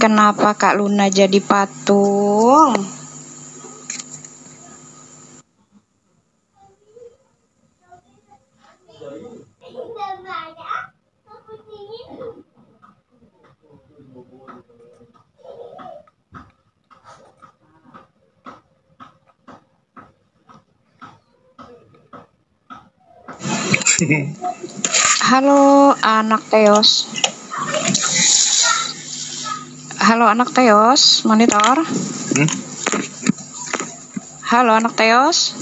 Kenapa Kak Luna jadi patung? Halo anak Teos. Halo anak Teos, monitor. Halo anak Teos.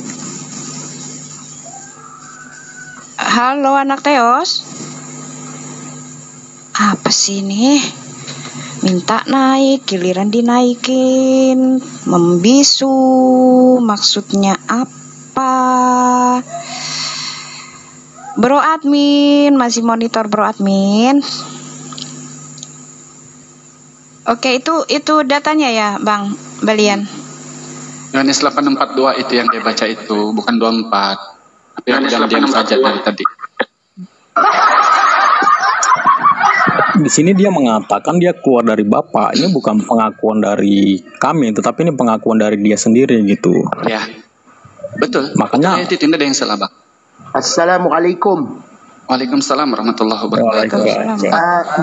Halo anak Teos. Apa sih ini? Minta naik, giliran dinaikin. Membisu, maksudnya apa? Bro admin, masih monitor Bro admin. Oke, itu datanya ya, Bang Balian.
Yohanes 8:42 itu yang dia baca itu, bukan 24. Tapi aku diam saja dari tadi.
Di sini dia mengatakan dia keluar dari Bapak. Ini bukan pengakuan dari kami, tetapi ini pengakuan dari dia sendiri gitu.
Ya, betul.
Makanya
itu tidak ada yang salah, Bang.
Assalamualaikum.
Waalaikumsalam warahmatullahi wabarakatuh.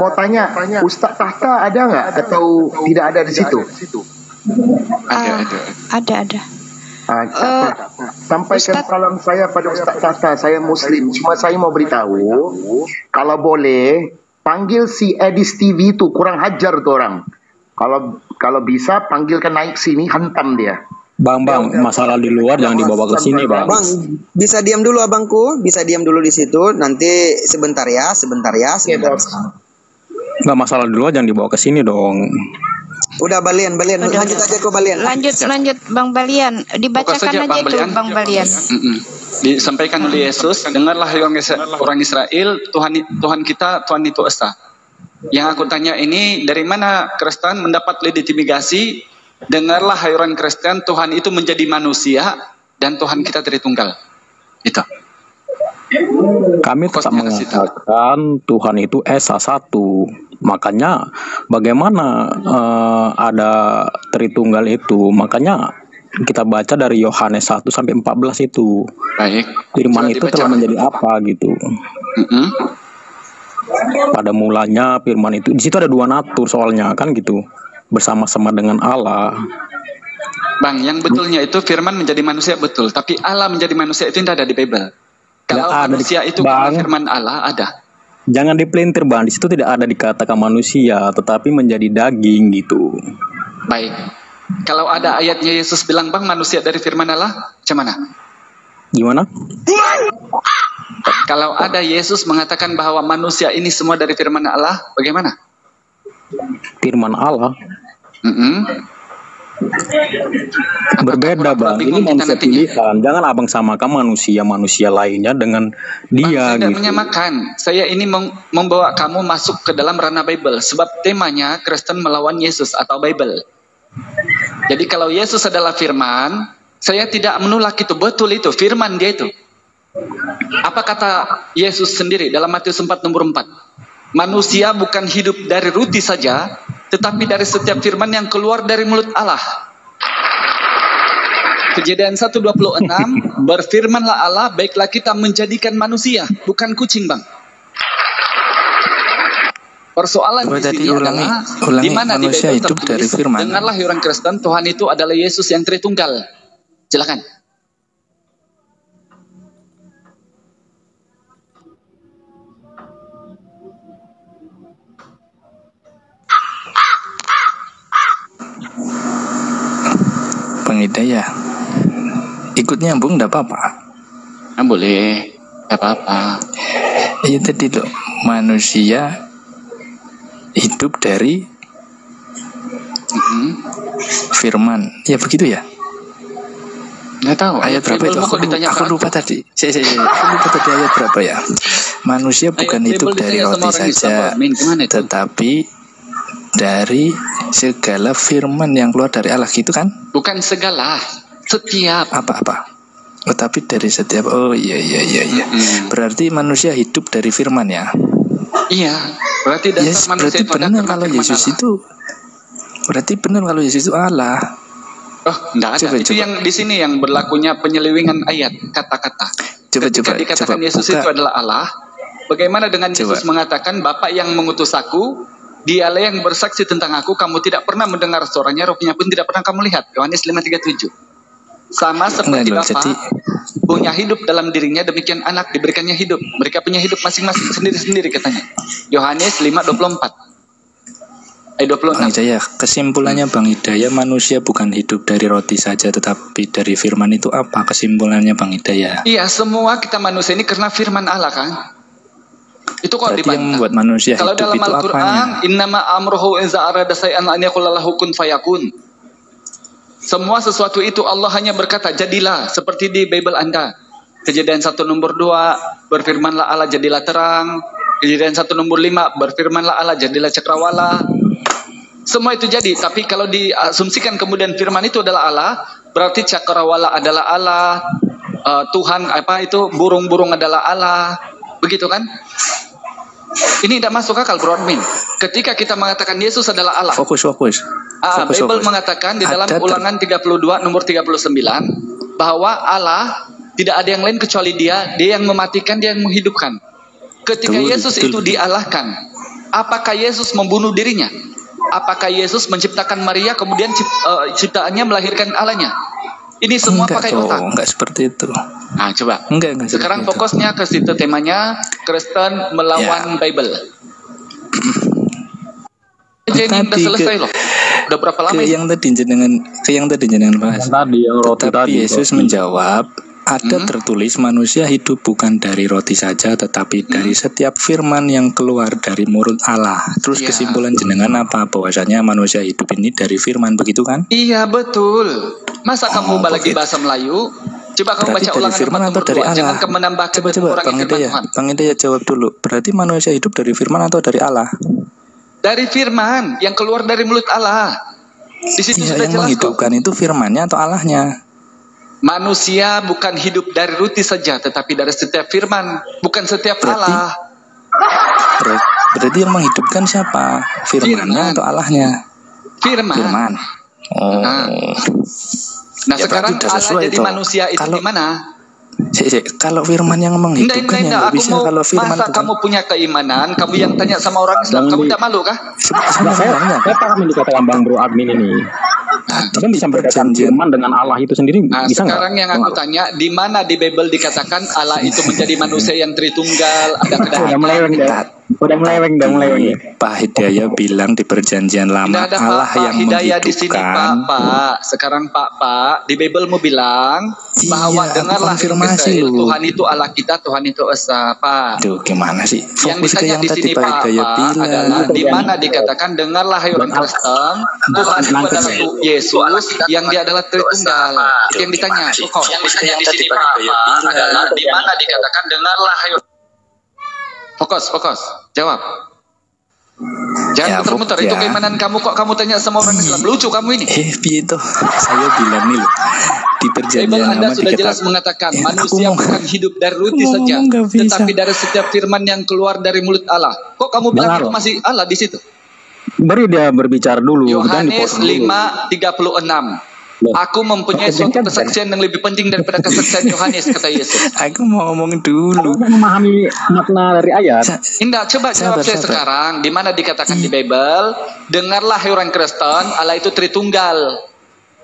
Mau tanya, Ustaz Tahta ada nggak atau tidak ada di situ?
Ada.
Sampaikan salam saya pada Ustaz Tahta. Saya Muslim. Cuma saya mau beritahu, kalau boleh panggil si Edis TV itu, kurang hajar tuh orang. Kalau bisa panggilkan naik sini, hantam dia.
Bang, masalah di luar jangan dibawa ke sini, Bang.
Bang, bisa diam dulu abangku, bisa diam dulu di situ. Nanti sebentar ya.
Nggak, masalah di luar jangan dibawa ke sini dong.
Udah Balian, lanjut aja ke Balian.
Lanjut Bang Balian, dibacakan aja itu Bang Balian.
Disampaikan oleh Yesus, dengarlah orang Israel, Tuhan kita, Tuhan itu Esa. Yang aku tanya ini, dari mana Kristen mendapat legitimasi? Dengarlah hai orang Kristen, Tuhan itu menjadi manusia dan Tuhan kita Tritunggal. Itu.
Kami tetap mengatakan Tuhan itu Esa satu. Makanya bagaimana ada Tritunggal itu? Makanya kita baca dari Yohanes 1 sampai 14 itu.
Baik.
Firman itu telah menjadi apa gitu. Pada mulanya firman itu, di situ ada dua natur soalnya kan gitu. Bersama-sama dengan Allah.
Bang, yang betulnya itu firman menjadi manusia betul, tapi Allah menjadi manusia itu tidak ada di Bible. Kalau manusia itu bukan firman Allah, ada.
Jangan dipelintir, Bang. Di situ tidak ada dikatakan manusia, tetapi menjadi daging gitu.
Baik. Kalau ada ayatnya Yesus bilang, Bang, manusia dari firman Allah, macam mana?
Gimana?
Kalau ada Yesus mengatakan bahwa manusia ini semua dari firman Allah, bagaimana?
Firman Allah. Berbeda, Bang. Ini manusia pilihan. Jangan abang samakan manusia lainnya dengan dia.
Bang, saya
gitu.
menyamakan. Saya ini membawa kamu masuk ke dalam ranah Bible. Sebab temanya Kristen melawan Yesus atau Bible. Jadi kalau Yesus adalah firman, saya tidak menolak itu. Betul itu, firman dia itu. Apa kata Yesus sendiri dalam Matius 4:4? Manusia bukan hidup dari roti saja, tetapi dari setiap firman yang keluar dari mulut Allah. Kejadian 1:26, berfirmanlah Allah, baiklah kita menjadikan manusia, bukan kucing, Bang. Persoalan
Coba
di
tadi
sini
ulangi,
adalah di mana di
manusia
Bible
hidup dari
tertulis,
firman.
dengarlah hai orang Kristen, Tuhan itu adalah Yesus yang Tritunggal. Silakan.
Bang Hidayah, ikut nyambung enggak apa-apa?
Boleh, enggak apa-apa.
Iya tadi loh, manusia hidup dari firman. Ya begitu ya?
Nggak tahu.
Ayat berapa itu? Aku lupa tadi. Aku lupa tadi ayat berapa ya? Manusia bukan hidup dari roti saja, tetapi dari segala firman yang keluar dari Allah, gitu kan?
Bukan segala, setiap.
Apa-apa? Tetapi dari setiap. Oh iya. Berarti manusia hidup dari firman ya?
Iya. Berarti dasar manusia
berarti benar kalau Yesus itu. Berarti benar kalau Yesus itu Allah.
Oh, enggak ada. Itu yang di sini yang berlakunya penyelewengan ayat kata-kata. Ketika dikatakan Yesus itu adalah Allah, bagaimana dengan Yesus mengatakan Bapa yang mengutus aku, Dialah yang bersaksi tentang aku, kamu tidak pernah mendengar suaranya, rohnya pun tidak pernah kamu lihat. Yohanes 5:37. Sama seperti Bapa punya hidup dalam dirinya, demikian anak diberikannya hidup. Mereka punya hidup masing-masing sendiri-sendiri katanya. Yohanes 5:24. 26.
Bang Hidayah, kesimpulannya Bang Hidayah, manusia bukan hidup dari roti saja tetapi dari firman itu apa kesimpulannya Bang Hidayah?
Iya, semua kita manusia ini karena firman Allah kan. Itu kok dibantah.
Yang membuat manusia
kalau
hidup
dalam
itu
Al-Quran, innama amruhu iza arada say'an an yaqula lahu kun fayakun. Semua sesuatu itu Allah hanya berkata jadilah, seperti di Bible Anda. Kejadian 1 nomor 2, berfirmanlah Allah jadilah terang. Kejadian 1 nomor 5, berfirmanlah Allah jadilah cakrawala. Semua itu jadi, tapi kalau diasumsikan kemudian firman itu adalah Allah, berarti cakrawala adalah Allah, Tuhan apa itu burung-burung adalah Allah, begitu kan? Ini tidak masuk akal, Bro Admin. Ketika kita mengatakan Yesus adalah Allah.
Fokus.
Bible mengatakan di dalam Ulangan 32 nomor 39 bahwa Allah tidak ada yang lain kecuali Dia yang mematikan, Dia yang menghidupkan. Ketika Yesus itu dialahkan, apakah Yesus membunuh dirinya? Apakah Yesus menciptakan Maria kemudian ciptaannya melahirkan Allahnya? Ini semua pakai otak.
Enggak seperti itu.
Nah, coba.
Enggak
sekarang fokusnya ke situ, temanya Kristen melawan Bible. Ini udah selesai loh. Udah berapa lama?
Yang tadi jenengan bahas. Tetapi Yesus menjawab, ada tertulis manusia hidup bukan dari roti saja tetapi dari setiap firman yang keluar dari mulut Allah. Terus kesimpulan jenengan apa? Bahwasanya manusia hidup ini dari firman, begitu kan?
Iya betul. Masa kamu lagi bahasa Melayu? Coba kamu baca Ulangan
firman atau dari Allah?
Jangan kamu menambahkan
coba Bang Hidayah jawab dulu. Berarti manusia hidup dari firman atau dari Allah?
Dari firman yang keluar dari mulut Allah. Di situ sudah
yang
jelas
menghidupkan
kok.
Itu firmannya atau Allahnya?
Manusia bukan hidup dari roti saja, tetapi dari setiap firman, bukan setiap Allah.
Berarti yang menghidupkan siapa? Firmannya atau Allahnya?
Firman.
Oh.
Nah sekarang Allah jadi manusia itu di mana?
Kalau firman yang menghidupkan yang nggak bisa. Kalau firman
masa kamu punya keimanan, kamu yang tanya sama orang Islam, kamu tidak malu kah?
Saya paham yang dikatakan Bang Bro Admin ini. Tapi bisa berkaitan firman dengan Allah itu sendiri, bisa nggak?
Sekarang yang aku tanya, di mana di Bible dikatakan Allah itu menjadi manusia yang Tritunggal, ada kedatangan?
Udah meleweng.
Pak Hidayah bilang di perjanjian lama Allah yang
Hidayah
menghidupkan.
di sini Pak. Sekarang Pak di Bible mau bilang bahwa dengarlah Israel, Tuhan itu Allah kita, Tuhan itu Esa, Pak.
Tuh gimana sih?
Yang ditanya di sini Pak adalah di mana dikatakan dengarlah hai orang Kristen, Tuhan itu adalah Yesus yang Dia adalah Tritunggal. Yang ditanya, kok yang ditanya di sini Pak adalah di mana dikatakan dengarlah hai. Fokus, jawab. Jangan muter-muter, itu keimanan kamu kok kamu tanya sama orang Islam. Lucu kamu ini.
Gitu. Saya bilang nih loh. Di perjanjian
Anda sudah jelas mengatakan manusia bukan hidup dari roti saja, tetapi dari setiap firman yang keluar dari mulut Allah. Kok kamu bilang itu masih Allah di situ?
Beri dia berbicara dulu.
Yohanes 5:36. Aku mempunyai suatu kesaksian yang lebih penting daripada kesaksian Yohanes, kata Yesus.
Aku mau ngomong dulu.
Aku memahami makna dari ayat.
Indah, coba jawab saya sekarang. Di mana dikatakan di Bible, dengarlah hai orang Kristen, Allah itu Tritunggal.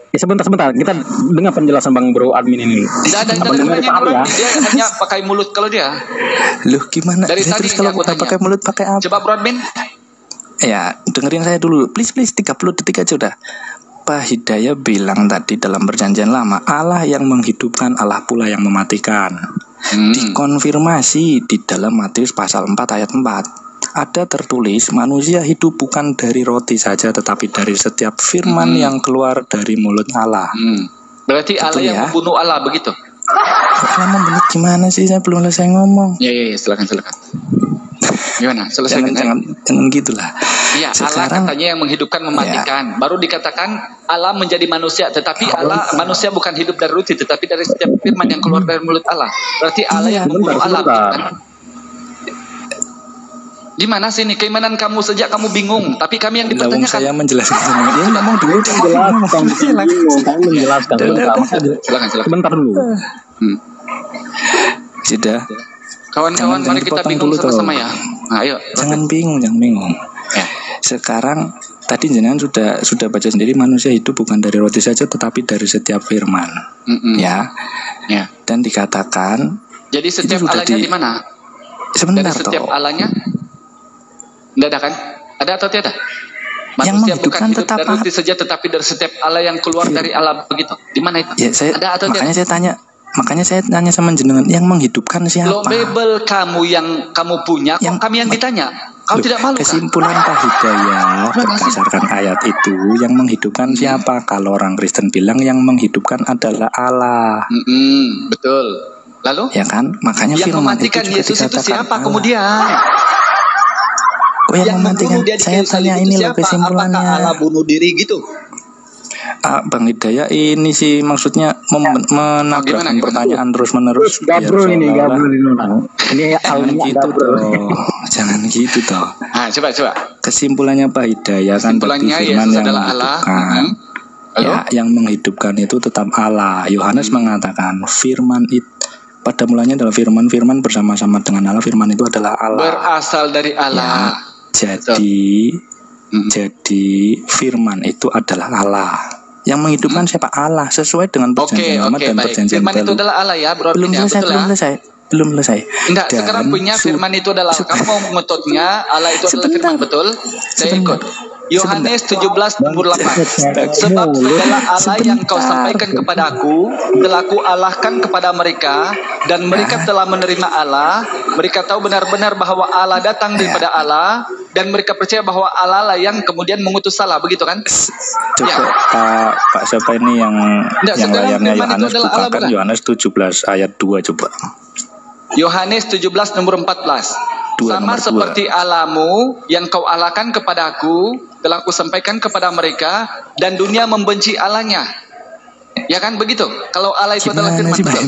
Sebentar, kita dengar penjelasan Bang Bro admin ini.
Tidak ada ya. Dia hanya pakai mulut kalau dia.
Loh gimana?
Dari tadi
kalau kita pakai mulut pakai apa?
Coba Bro admin.
Ya, dengerin saya dulu. Please 30 detik aja udah. Pak Hidayah bilang tadi dalam perjanjian lama, Allah yang menghidupkan, Allah pula yang mematikan. Dikonfirmasi di dalam Matius pasal 4 ayat 4. Ada tertulis, manusia hidup bukan dari roti saja, tetapi dari setiap firman yang keluar dari mulut Allah.
Berarti Allah yang membunuh Allah, begitu?
Allah membunuh gimana sih? Saya belum selesai ngomong.
Ya, silakan. Gimana? Selesai
jangan gitulah.
Iya, Allah katanya yang menghidupkan, mematikan. Baru dikatakan Allah menjadi manusia, tetapi Allah manusia bukan hidup dari roti, tetapi dari setiap firman yang keluar dari mulut Allah. Berarti Allah yang membunuh Allah. Gimana sih ini keimanan kamu sejak kamu bingung, tapi kami yang dipertanyakan.
Saya menjelaskan semua. Dia ngomong dulu,
menjelaskan.
Silakan.
Sebentar dulu.
Sudah.
Kawan-kawan, mari kita bingung sama-sama ya. Nah, ayo.
Jangan bingung.
Ya.
Sekarang tadi jenengan sudah baca sendiri, manusia hidup bukan dari roti saja, tetapi dari setiap firman. Ya. Dan dikatakan.
Jadi setiap Allahnya di mana?
Sebentar.
Dari setiap Allahnya? Tidak ada kan? Ada atau tidak? Manusia bukan hidup dari roti saja, tetapi dari setiap Allah yang keluar dari Allah, begitu. Di mana itu?
Ya,
ada atau tidak?
Makanya saya tanya sama jenengan, yang menghidupkan siapa?
Lo Bible kamu yang kamu punya, kok kami yang ditanya? Kau tidak malu kan?
Kesimpulan Pak Hidayah berdasarkan ayat itu, yang menghidupkan siapa? Kalau orang Kristen bilang yang menghidupkan adalah Allah.
Betul. Lalu?
Ya kan? Makanya
yang mematikan Yesus itu siapa Allah. Kemudian?
Yang mematikan, saya tanya ini loh kesimpulannya.
Apakah Allah bunuh diri gitu?
Bang Hidayah ini sih maksudnya menambahkan pertanyaan terus-menerus.
Gabrol ini
jangan gitu toh. Jangan gitu toh.
Coba.
Kesimpulannya Pak Hidayah kan
kesimpulannya
firman yang
adalah Allah.
Ya, yang menghidupkan itu tetap Allah. Yohanes mengatakan firman itu pada mulanya adalah firman bersama-sama dengan Allah. Firman itu adalah Allah.
Berasal dari Allah.
Ya, jadi firman itu adalah Allah. Yang menghidupkan siapa? Allah, sesuai dengan perjanjian lama dan perjanjian baru.
Firman itu adalah Allah ya, bro.
Belum selesai.
Enggak, sekarang punya firman itu adalah kamu mau mengututnya, Allah itu adalah firman, betul? Saya ikut. Yohanes 17:8. Sebab segala Allah yang kau sampaikan kepada aku telah ku Allahkan kepada mereka, dan mereka telah menerima Allah. Mereka tahu benar-benar bahwa Allah datang daripada Allah, dan mereka percaya bahwa Allah lah yang kemudian mengutus Allah, begitu kan?
Coba Pak siapa ini yang layarnya Yohanes bukakan Yohanes 17 ayat 2 coba.
Yohanes 17 nomor 14. Sama seperti Allahmu yang kau Allahkan kepadaku telah kusampaikan kepada mereka, dan dunia membenci Allahnya. Ya kan begitu? Kalau Allah itu adalah firman, betul?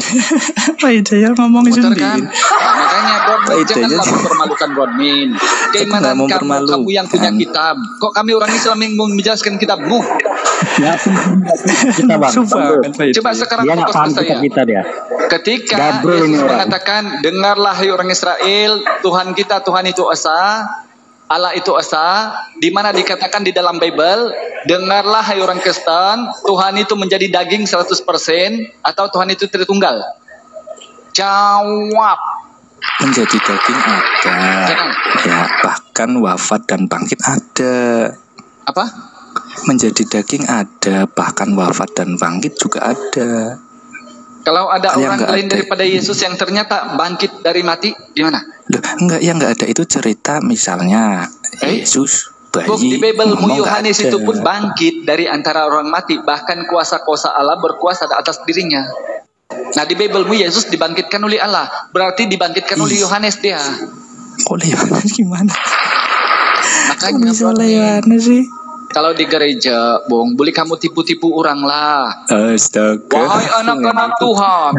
Pak Hidayah ngomong sendiri.
Kan? Makanya Brodmin, janganlah mempermalukan Brodmin. Keimanan kamu yang punya kitab. Kok kami orang Islam yang menjelaskan kitabmu? Coba sekarang fokus ke saya. Ketika Yesus mengatakan, dengarlah hai orang Israel, Tuhan kita, Tuhan itu esa, Allah itu esa, di mana dikatakan di dalam Bible, dengarlah hai orang Kristen, Tuhan itu menjadi daging 100% atau Tuhan itu Tritunggal? Jawab.
Menjadi daging ada. Ya, bahkan wafat dan bangkit ada.
Apa?
Menjadi daging ada, bahkan wafat dan bangkit juga ada.
Kalau ada orang lain daripada Yesus yang ternyata bangkit dari mati, gimana?
Loh, enggak ada, itu cerita misalnya Yesus bayi.
Di Bible-mu Yohanes itu pun bangkit dari antara orang mati, bahkan kuasa-kuasa Allah berkuasa atas dirinya. Nah, di Bible-mu Yesus dibangkitkan oleh Allah, berarti dibangkitkan oleh Yohanes dia.
Oleh Yohanes gimana?
Makanya
bisa oleh Yohanes sih?
Kalau di gereja, Bung, boleh kamu tipu-tipu orang lah.
Astaga.
Wahai anak-anak Tuhan,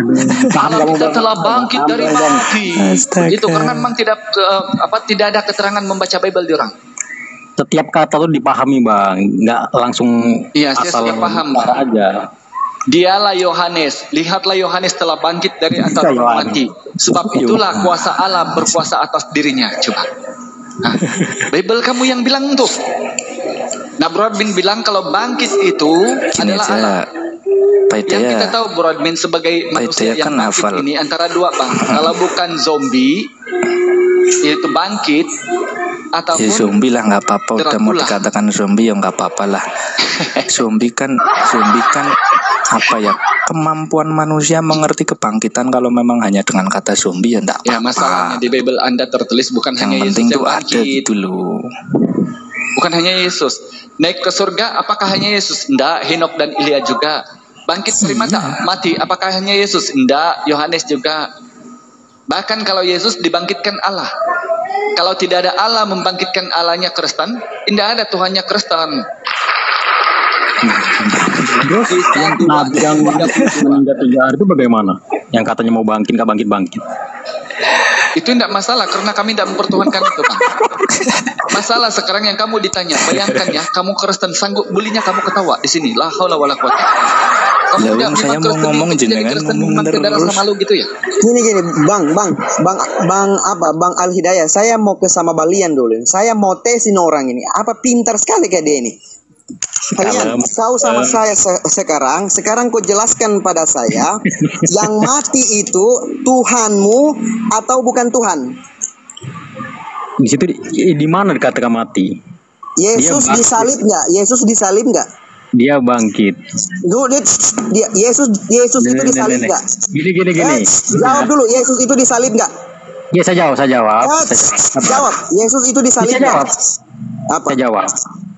Allah kita telah bangkit dari mati. Itu karena memang tidak ada keterangan membaca Bible di orang.
Setiap kata itu dipahami, Bang, nggak langsung
asal paham
aja.
Dialah Yohanes. Lihatlah Yohanes telah bangkit dari antara orang mati. Sebab itulah kuasa Allah berkuasa atas dirinya. Coba. Nah, Bible kamu yang bilang tuh. Nah, Bro Admin bilang kalau bangkit itu adalah Allah. Yang kita tahu Bro Admin sebagai manusia yang bangkit ini antara dua bang. Kalau bukan zombie itu bangkit ataupun
zombie lah nggak apa-apa. Udah mau dikatakan zombie ya nggak apa-apa lah. Zombie kan apa ya, kemampuan manusia mengerti kebangkitan. Kalau memang hanya dengan kata zombie ya enggak apa-apa.
Ya, masalahnya di Bible Anda tertulis bukan
yang
hanya
penting
Yesus yang
ada
bangkit
gitu loh.
Bukan hanya Yesus naik ke surga, apakah hanya Yesus? Enggak, Henok dan Ilya juga. Bangkit dari mati, apakah hanya Yesus? Enggak, Yohanes juga. Bahkan kalau Yesus dibangkitkan Allah, kalau tidak ada Allah membangkitkan Allahnya Kristen, tidak ada Tuhannya Kristen.
Terus yang nabi yang meninggal 3 hari itu bagaimana? Yang katanya mau bangkit nggak bangkit?
Itu tidak masalah karena kami tidak mempertuhankan itu, Bang. Masalah sekarang yang kamu ditanya, bayangkan ya, kamu Kristen sanggup bulinya kamu ketawa di sini. La haula wala quwata. Kamu
Ya, saya mau ngomong jenengan ngomong terus.
malu gitu ya.
Gini, Bang Al Hidayah, saya mau ke sama Balian dulu. Saya mau tesin orang ini. Apa pintar sekali kayak dia ini. Kalian, kau sama saya sekarang kau jelaskan pada saya, yang mati itu Tuhanmu atau bukan Tuhan?
Di situ di mana dikatakan mati?
Yesus disalib nggak? Yesus disalib nggak?
Dia bangkit.
Yesus itu disalib nggak?
Gini.
Jawab dulu, Yesus itu disalib nggak?
Ya, saya jawab.
Jawab, Yesus itu disalib nggak? Apa?
Saya jawab.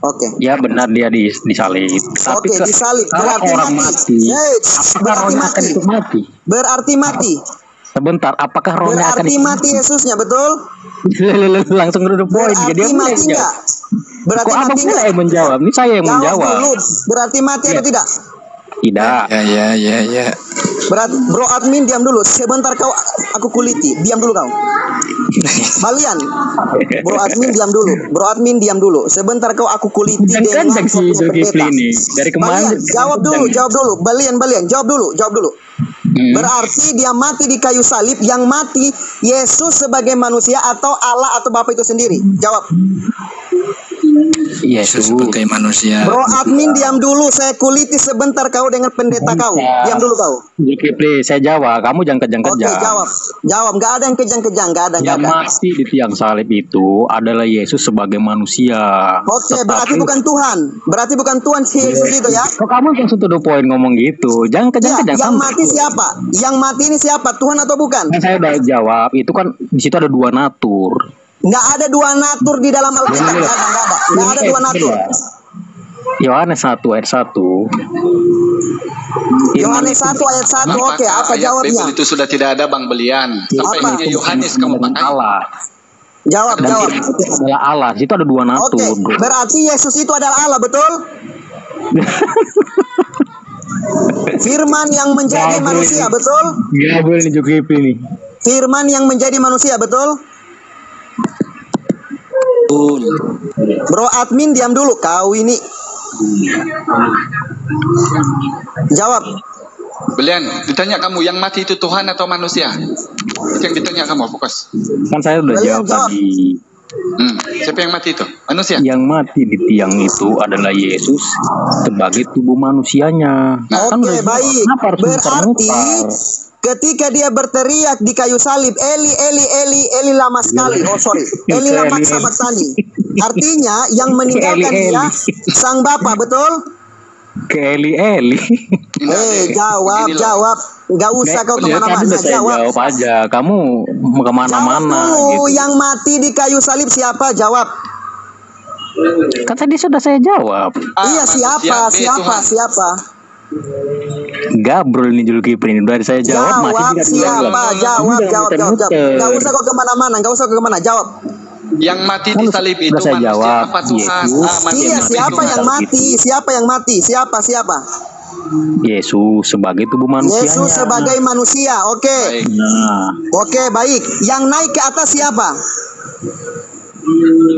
Oke.
Ya benar dia disalib. Tapi
Oke, disalib.
kalau
Berarti
orang
mati.
apakah rohnya akan ikut mati?
Berarti mati.
Sebentar, apakah rohnya akan
Berarti
ikut
mati Yesusnya, betul?
Langsung duduk poin. Jadi
Berarti mati enggak? Berarti
kok
mati enggak?
yang menjawab? Ini saya yang menjawab.
Dulu. Berarti mati atau tidak?
Tidak.
Ya.
Berarti Bro Admin diam dulu. Sebentar aku kuliti. Diam dulu kau. Balian. Bro Admin diam dulu. Sebentar aku kuliti dengan pendeta.
Dari kemarin.
Jawab dulu. Balian, jawab dulu. Berarti dia mati di kayu salib. Yang mati Yesus sebagai manusia atau Allah atau Bapa itu sendiri? Jawab.
Yesus sebagai manusia.
Bro Admin diam dulu. Saya kuliti sebentar kau dengan pendeta kau. Diam dulu kau.
Saya jawab. Kamu jangan kejang-kejang.
Oke, jawab. Gak ada yang kejang-kejang.
Yang mati di tiang salib itu adalah Yesus sebagai manusia.
Oke, berarti bukan Tuhan. Berarti bukan Tuhan si Yesus itu ya.
Kok kamu langsung to the point ngomong gitu? Jangan kejang-kejang.
Yang mati siapa? Yang mati ini siapa? Tuhan atau bukan?
Saya udah jawab. Itu kan di situ ada 2 natur.
Nggak ada 2 natur di dalam Alkitab. Nggak ada 2 natur.
Yohanes 1 ayat 1.
Yohanes 1 ayat 1. Oke, apa jawabnya?
Itu sudah tidak ada Bang Belian. Sampai hanya Yohanes kamu pakai.
Jawab.
Itu adalah Allah. Di situ ada 2 natur.
Oke, berarti Yesus itu adalah Allah, betul? Firman yang menjadi manusia, betul?
Gak boleh nunjuk ini.
Firman yang menjadi manusia, betul? Bro Admin diam dulu. Kau ini jawab.
Belian, ditanya kamu yang mati itu Tuhan atau manusia? Itu yang ditanya kamu, fokus.
Kan saya udah jawab tadi.
Siapa yang mati itu? Manusia?
Yang mati di tiang itu adalah Yesus sebagai tubuh manusianya.
Oke, baik. Berarti ketika dia berteriak di kayu salib, Eli lama sekali. Eli lama sabaktani. Artinya yang meninggalkan dia sang Bapa, betul?
Ke Eli.
Jawab. Gak usah kau kemana-mana.
Jawab aja. Kamu kemana-mana.
Gitu. Yang mati di kayu salib siapa? Jawab.
Kan tadi sudah saya jawab.
Iya, siapa?
Gabriel ini Zulkifli ini udah saya jawab.
Jawab. Gak usah kau kemana-mana. Jawab.
Yang mati di salib itu manusia apa Tuhan?
Iya, siapa yang mati? Siapa?
Yesus sebagai tubuh manusia.
Yesus sebagai manusia. Oke. Oke, baik. Yang naik ke atas siapa?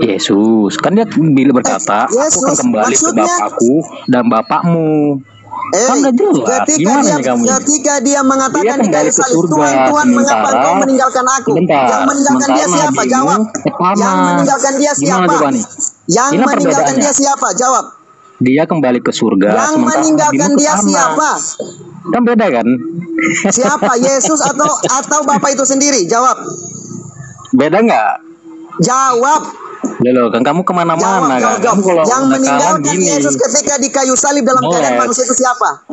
Yesus. Kan dia berkata, aku akan kembali ke Bapakku dan Bapakmu. Kan udah jelas. Gimana nih kamu?
Ketika dia mengatakan
Dia
di kayu
kembali ke
salib,
surga.
Tuhan, mengapa
Sementara-
engkau meninggalkan aku?
Sebentar,
Yang meninggalkan dia
sementara
siapa?
nabimu
Jawab.
panas.
Yang meninggalkan dia
Gimana
siapa?
coba nih?
Yang
Ini
meninggalkan
perbedaannya.
dia siapa? Jawab.
Dia kembali ke surga.
Yang
sementara
meninggalkan
nabimu ke
dia
sana.
siapa?
Kan beda kan?
Siapa? Yesus atau Bapak itu sendiri? Jawab.
Beda nggak?
Jawab.
Loh, kan kamu kemana-mana kan? Kamu kalau
Yang
udah kalah
meninggalkan
gini.
Yesus ketika di kayu salib dalam keadaan
Boleh.
manusia itu siapa?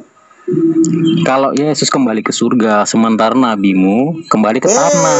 Kalau Yesus kembali ke surga, sementara nabimu kembali ke tanah.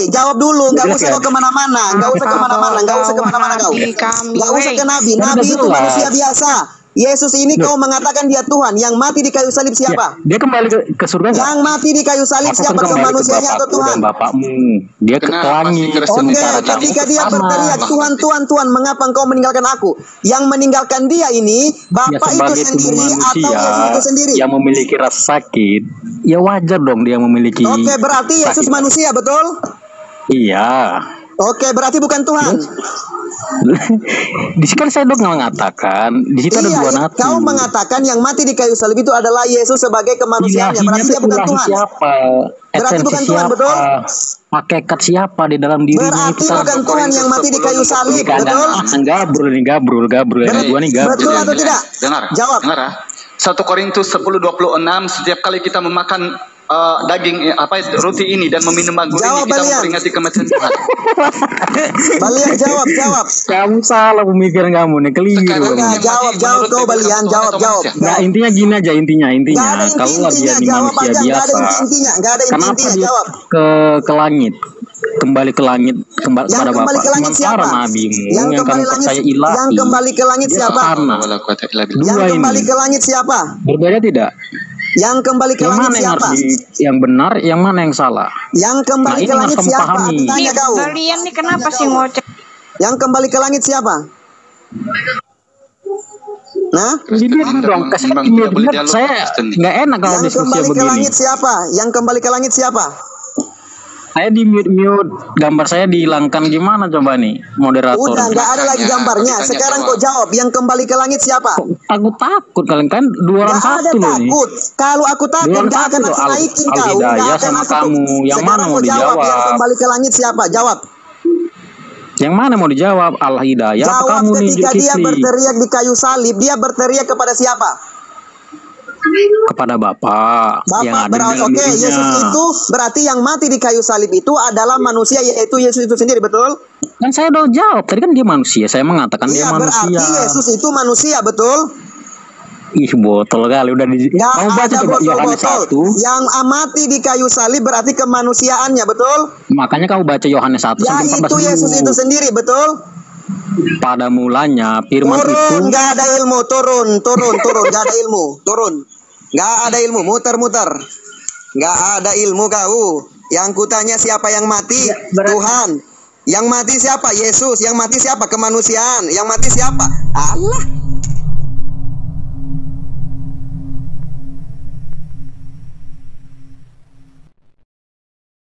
Jawab dulu, nggak
Jelas
usah
kan?
kau kemana-mana, nggak usah kemana-mana, nggak usah kemana-mana kau, nggak usah ke nabi.
Kan
Nabi
udah
itu
jelas.
manusia biasa. Yesus ini kau mengatakan dia Tuhan, yang mati di kayu salib siapa?
Dia kembali ke surga nggak?
Yang mati di kayu salib
Aku
siapa?
kan kembali ke
Manusianya atau
bapakku
Tuhan?
dan bapakmu. Dia ke langit.
Oke,
Sementara kamu
ketika
ke
dia
tanah.
berteriak Tuhan, Tuhan, Tuhan, mengapa engkau meninggalkan aku? Yang meninggalkan dia ini
Ya,
Bapak itu
sebagai tubuh
sendiri atau
manusia
Yesus itu sendiri?
yang memiliki rasa sakit, ya wajar dong dia memiliki.
Oke, berarti Yesus
sakit.
manusia, betul?
Iya.
Oke, berarti bukan Tuhan.
Di sini kan saya dong mengatakan, di situ ada dua nabi.
Kau mengatakan yang mati di kayu salib itu adalah Yesus sebagai kemanusiaannya.
Ilahinya
Berarti dia
itu
bukan
ilahi
Tuhan.
siapa?
Berarti
Esensi
bukan Tuhan,
siapa?
betul?
Hakikat siapa di dalam dirinya
Berarti
itu?
bukan Tuhan yang mati di kayu salib, betul?
Gabrul ini Gabrul yang kedua nih Gabrul.
Betul atau tidak?
Dengar.
Jawab.
Dengar ya. 1 Korintus 10:26, setiap kali kita memakan daging roti ini dan meminum anggur ini, kita memperingati kematian Tuhan.
Balian, jawab.
Kamu salah pemikiran kamu nih, keliru.
Jawab kau Balian, jawab.
Nah, intinya gini aja, intinya.
Nggak ada
Kalau dia di
jawab
manusia
aja,
biasa,
nggak ada
kenapa
intinya,
dia
jawab.
ke langit? Kembali ke langit kepada
Yang
Bapak.
kembali ke langit
Sementara
siapa?
nabimu
Yang
yang
kembali
kamu
langit,
percaya ilahi.
yang kembali ke langit
dia
siapa?
ke sana.
Yang
Dua
kembali
ini
ke langit siapa?
berbeda tidak?
Yang kembali ke
Yang
langit
mana yang
siapa?
harus yang benar, yang mana yang salah?
Yang kembali
Nah,
ke
ini
langit
harus kamu
siapa?
pahami.
Aku tanya kau.
Kalian nih kenapa sih ngoceh?
Yang kembali ke langit siapa? Nah,
dong, saya nggak enak kalau
yang
diskusi
kembali ke
begini.
langit siapa? Yang kembali ke langit siapa?
Saya di mute, gambar saya dihilangkan gimana coba nih moderator?
Udah nggak ada lagi gambarnya. Sekarang kau jawab. Yang kembali ke langit siapa?
Aku takut kalian kan dua orang
Nggak ada
satu loh nih.
takut. Kalau aku takut
Dua orang
nggak akan
satu
aku
loh,
naikin kau.
Al-Hidayah
Nggak akan
sama
aku.
kamu. Yang mana
Sekarang
mau
kau jawab. Yang
dijawab?
kembali ke langit siapa? Jawab.
Yang mana mau dijawab? Al-Hidayah apa
Jawab
kamu nih
ketika dia
Zulkifli?
berteriak di kayu salib. Dia berteriak kepada siapa?
Kepada Bapak yang ada di dalam
Oke,
dirinya.
Yesus itu berarti yang mati di kayu salib itu adalah manusia, yaitu Yesus itu sendiri, betul?
Kan saya udah jawab tadi kan dia manusia. Saya mengatakan dia
Iya, berarti
manusia.
Yesus itu manusia, betul?
Ih, botol kali udah di.
Nggak
Kamu baca
ada
coba Yohanes
botol-botol.
1.
Yang mati di kayu salib berarti kemanusiaannya, betul?
Makanya kamu baca Yohanes 1 sampai 14
Yaitu
dulu.
Yesus itu sendiri, betul?
Pada mulanya firman itu
Turun, nggak ada ilmu, turun, nggak ada ilmu, turun. Nggak ada ilmu, muter-muter. Nggak ada ilmu kau. Yang kutanya siapa yang mati? Tuhan. Yang mati siapa? Yesus. Yang mati siapa? Kemanusiaan. Yang mati siapa? Allah.